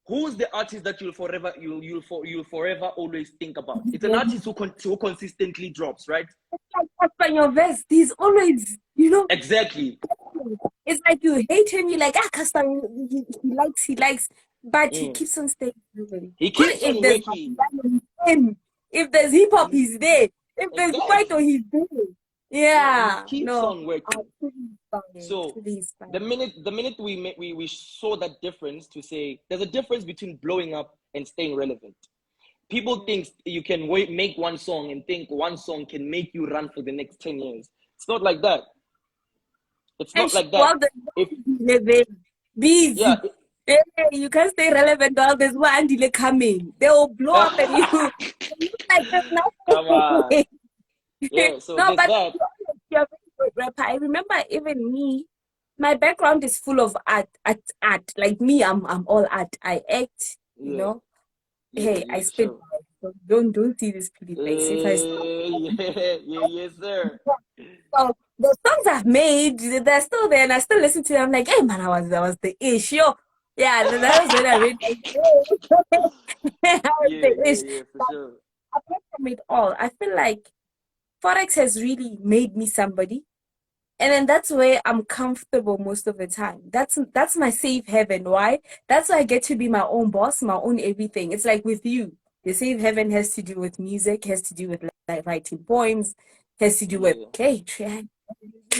who's the artist that you'll forever always think about? It's an artist who consistently drops, right? Like your vest, he's always, Exactly. It's like you hate him. You're like, custom. He likes, but he Mm. keeps on staying relevant. He Good keeps if on there's working. Manando, he's in. If there's hip hop, he's there. If there's Kwaito, Exactly. he's there. Yeah, he Yeah, keeps no, on working. truly inspired. So Truly the inspired. minute we saw that difference, to say there's a difference between blowing up and staying relevant. People think you can make one song and think one song can make you run for the next 10 years. It's not like that. It's not like that. While the If living yeah, busy. Hey, you can't stay relevant while there's one delay coming. They will blow up and you look like there's come on. nothing. Yeah, so No, there's but that. you're a very good rapper. I remember even me, my background is full of art. Like me, I'm all art. I act, you Yeah, know. yeah, Hey, yeah, I for spit. sure. So don't see this pretty face. If I stop, Yeah, yeah, yes, sir. so the songs I've made, they're still there, and I still listen to them. I'm like, hey man, I was the ish, yo. Yeah, that was when I read. I was Yeah, the yeah, ish. yeah, for But sure. apart from it all, I feel like Forex has really made me somebody. And then that's where I'm comfortable most of the time. That's my safe haven. Why? That's why I get to be my own boss, my own everything. It's like with you. The safe haven has to do with music, has to do with like writing poems, has to do with Yeah, okay,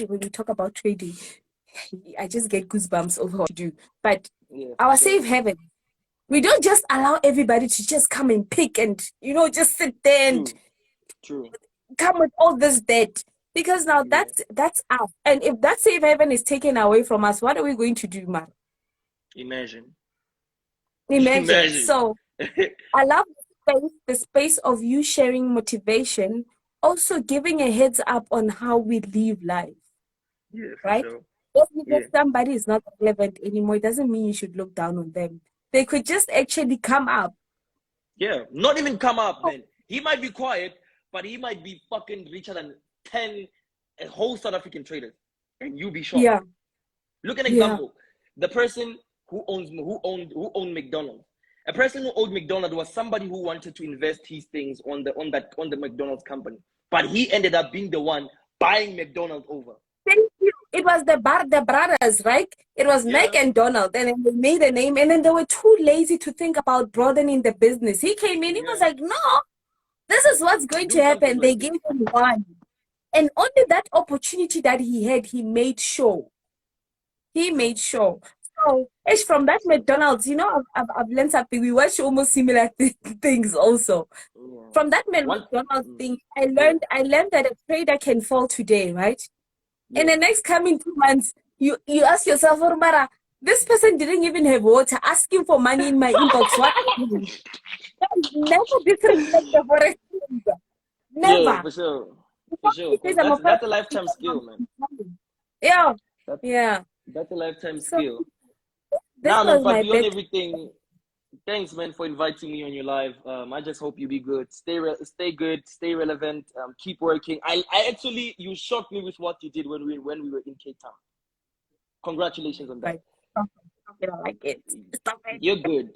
when we talk about trading, I just get goosebumps over what to do. But yeah, for our sure. safe haven, we don't just allow everybody to just come and pick and just sit there and True, true. come with all this debt because now Yeah, that's us. And if that safe haven is taken away from us, what are we going to do, man? imagine, Imagine. imagine. So I love the space of you sharing motivation, also giving a heads up on how we live life, Yeah, for right? sure. Just because Yeah, somebody is not relevant anymore, it doesn't mean you should look down on them. They could just actually come up. yeah. Not even come up, man. He might be quiet, but he might be fucking richer than 10 whole South African traders, and you be shocked. Yeah, Look at an yeah, example. The person who owned McDonald's. A person who owned McDonald's was somebody who wanted to invest his things on the McDonald's company, but he ended up being the one buying McDonald's over. thank you. It was the brothers, right? It was Meg Yeah, and Donald, and then they made a name, and then they were too lazy to think about broadening the business. He came in, he was yeah. like, "No, this is what's going Do to something happen." They like this. gave him one, and only that opportunity that he had, he made sure. He made sure. So, it's from that McDonald's, I've learned something. We watch almost similar things also. Yeah. From that One. McDonald's Mm, thing, yeah, I learned that a trader can fall today, right? In yeah. the next coming 2 months, you ask yourself, oh, Mara, this person didn't even have water, asking for money in my inbox. What are you doing? Never disrespect the forex trader. Yeah, Never. for sure. For Before sure. he says Because I'm a that's forex a lifetime trader, skill, man. yeah, That yeah. that's a lifetime So skill. this Nah, man, was but my beyond bed. everything, thanks, man, for inviting me on your live. I just hope you be good. Stay good, stay relevant. Keep working. I actually, you shocked me with what you did when we were in Cape Town. Congratulations on that. Right. Stop it. Stop it. I like it. Stop it. You're good.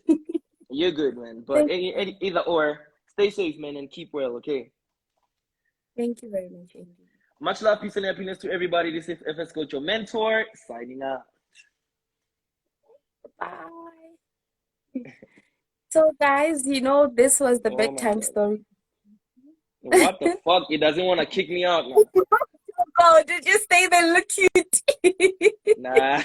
You're good, man. But Thank you. either or, stay safe, man, and keep well. Okay. Thank you very much, Andy. Much love, peace, and happiness to everybody. This is FS Coach, your mentor, signing out. Bye. So, guys, this was the Oh my bedtime God. story. What the fuck? It doesn't want to kick me out now. Oh, did you stay there? Look cute. Nah.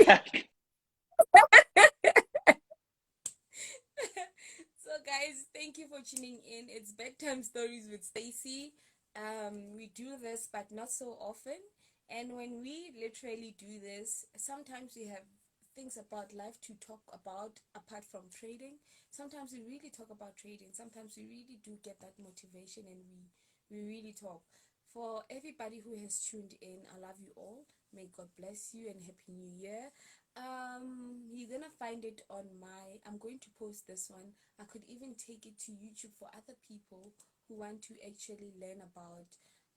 So, guys, thank you for tuning in. It's bedtime stories with Stacy. We do this, but not so often. And when we literally do this, sometimes we have things about life to talk about apart from trading. Sometimes we really talk about trading. Sometimes we really do get that motivation, and we really talk. For everybody who has tuned in, I love you all. May God bless you and Happy New Year. You're gonna find it on I'm going to post this one. I could even take it to YouTube for other people who want to actually learn about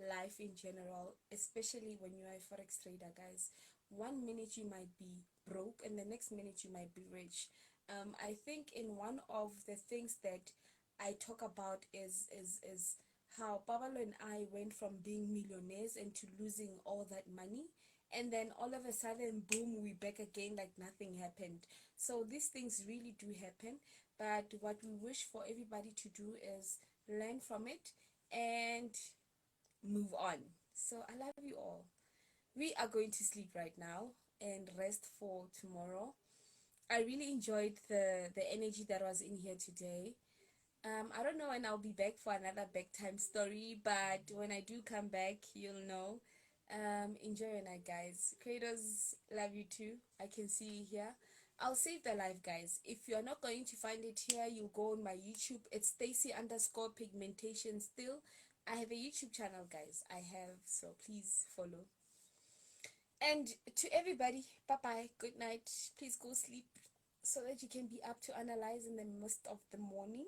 life in general, especially when you are a forex trader, guys. 1 minute you might be broke, and the next minute you might be rich. I think in one of the things that I talk about is how Pablo and I went from being millionaires and to losing all that money, and then all of a sudden, boom, we back again like nothing happened. So these things really do happen, but what we wish for everybody to do is learn from it and move on. So I love you all. We are going to sleep right now and rest for tomorrow. I really enjoyed the energy that was in here today. I don't know when I'll be back for another back time story, but when I do come back, you'll know. Enjoy your night, guys. Creators, love you too. I can see you here. I'll save the live, guys. If you're not going to find it here, you'll go on my YouTube. It's Stacy_pigmentation still. I have a YouTube channel, guys. I have, so please follow. And to everybody, bye bye, good night. Please go sleep so that you can be up to analyze in the midst of the morning.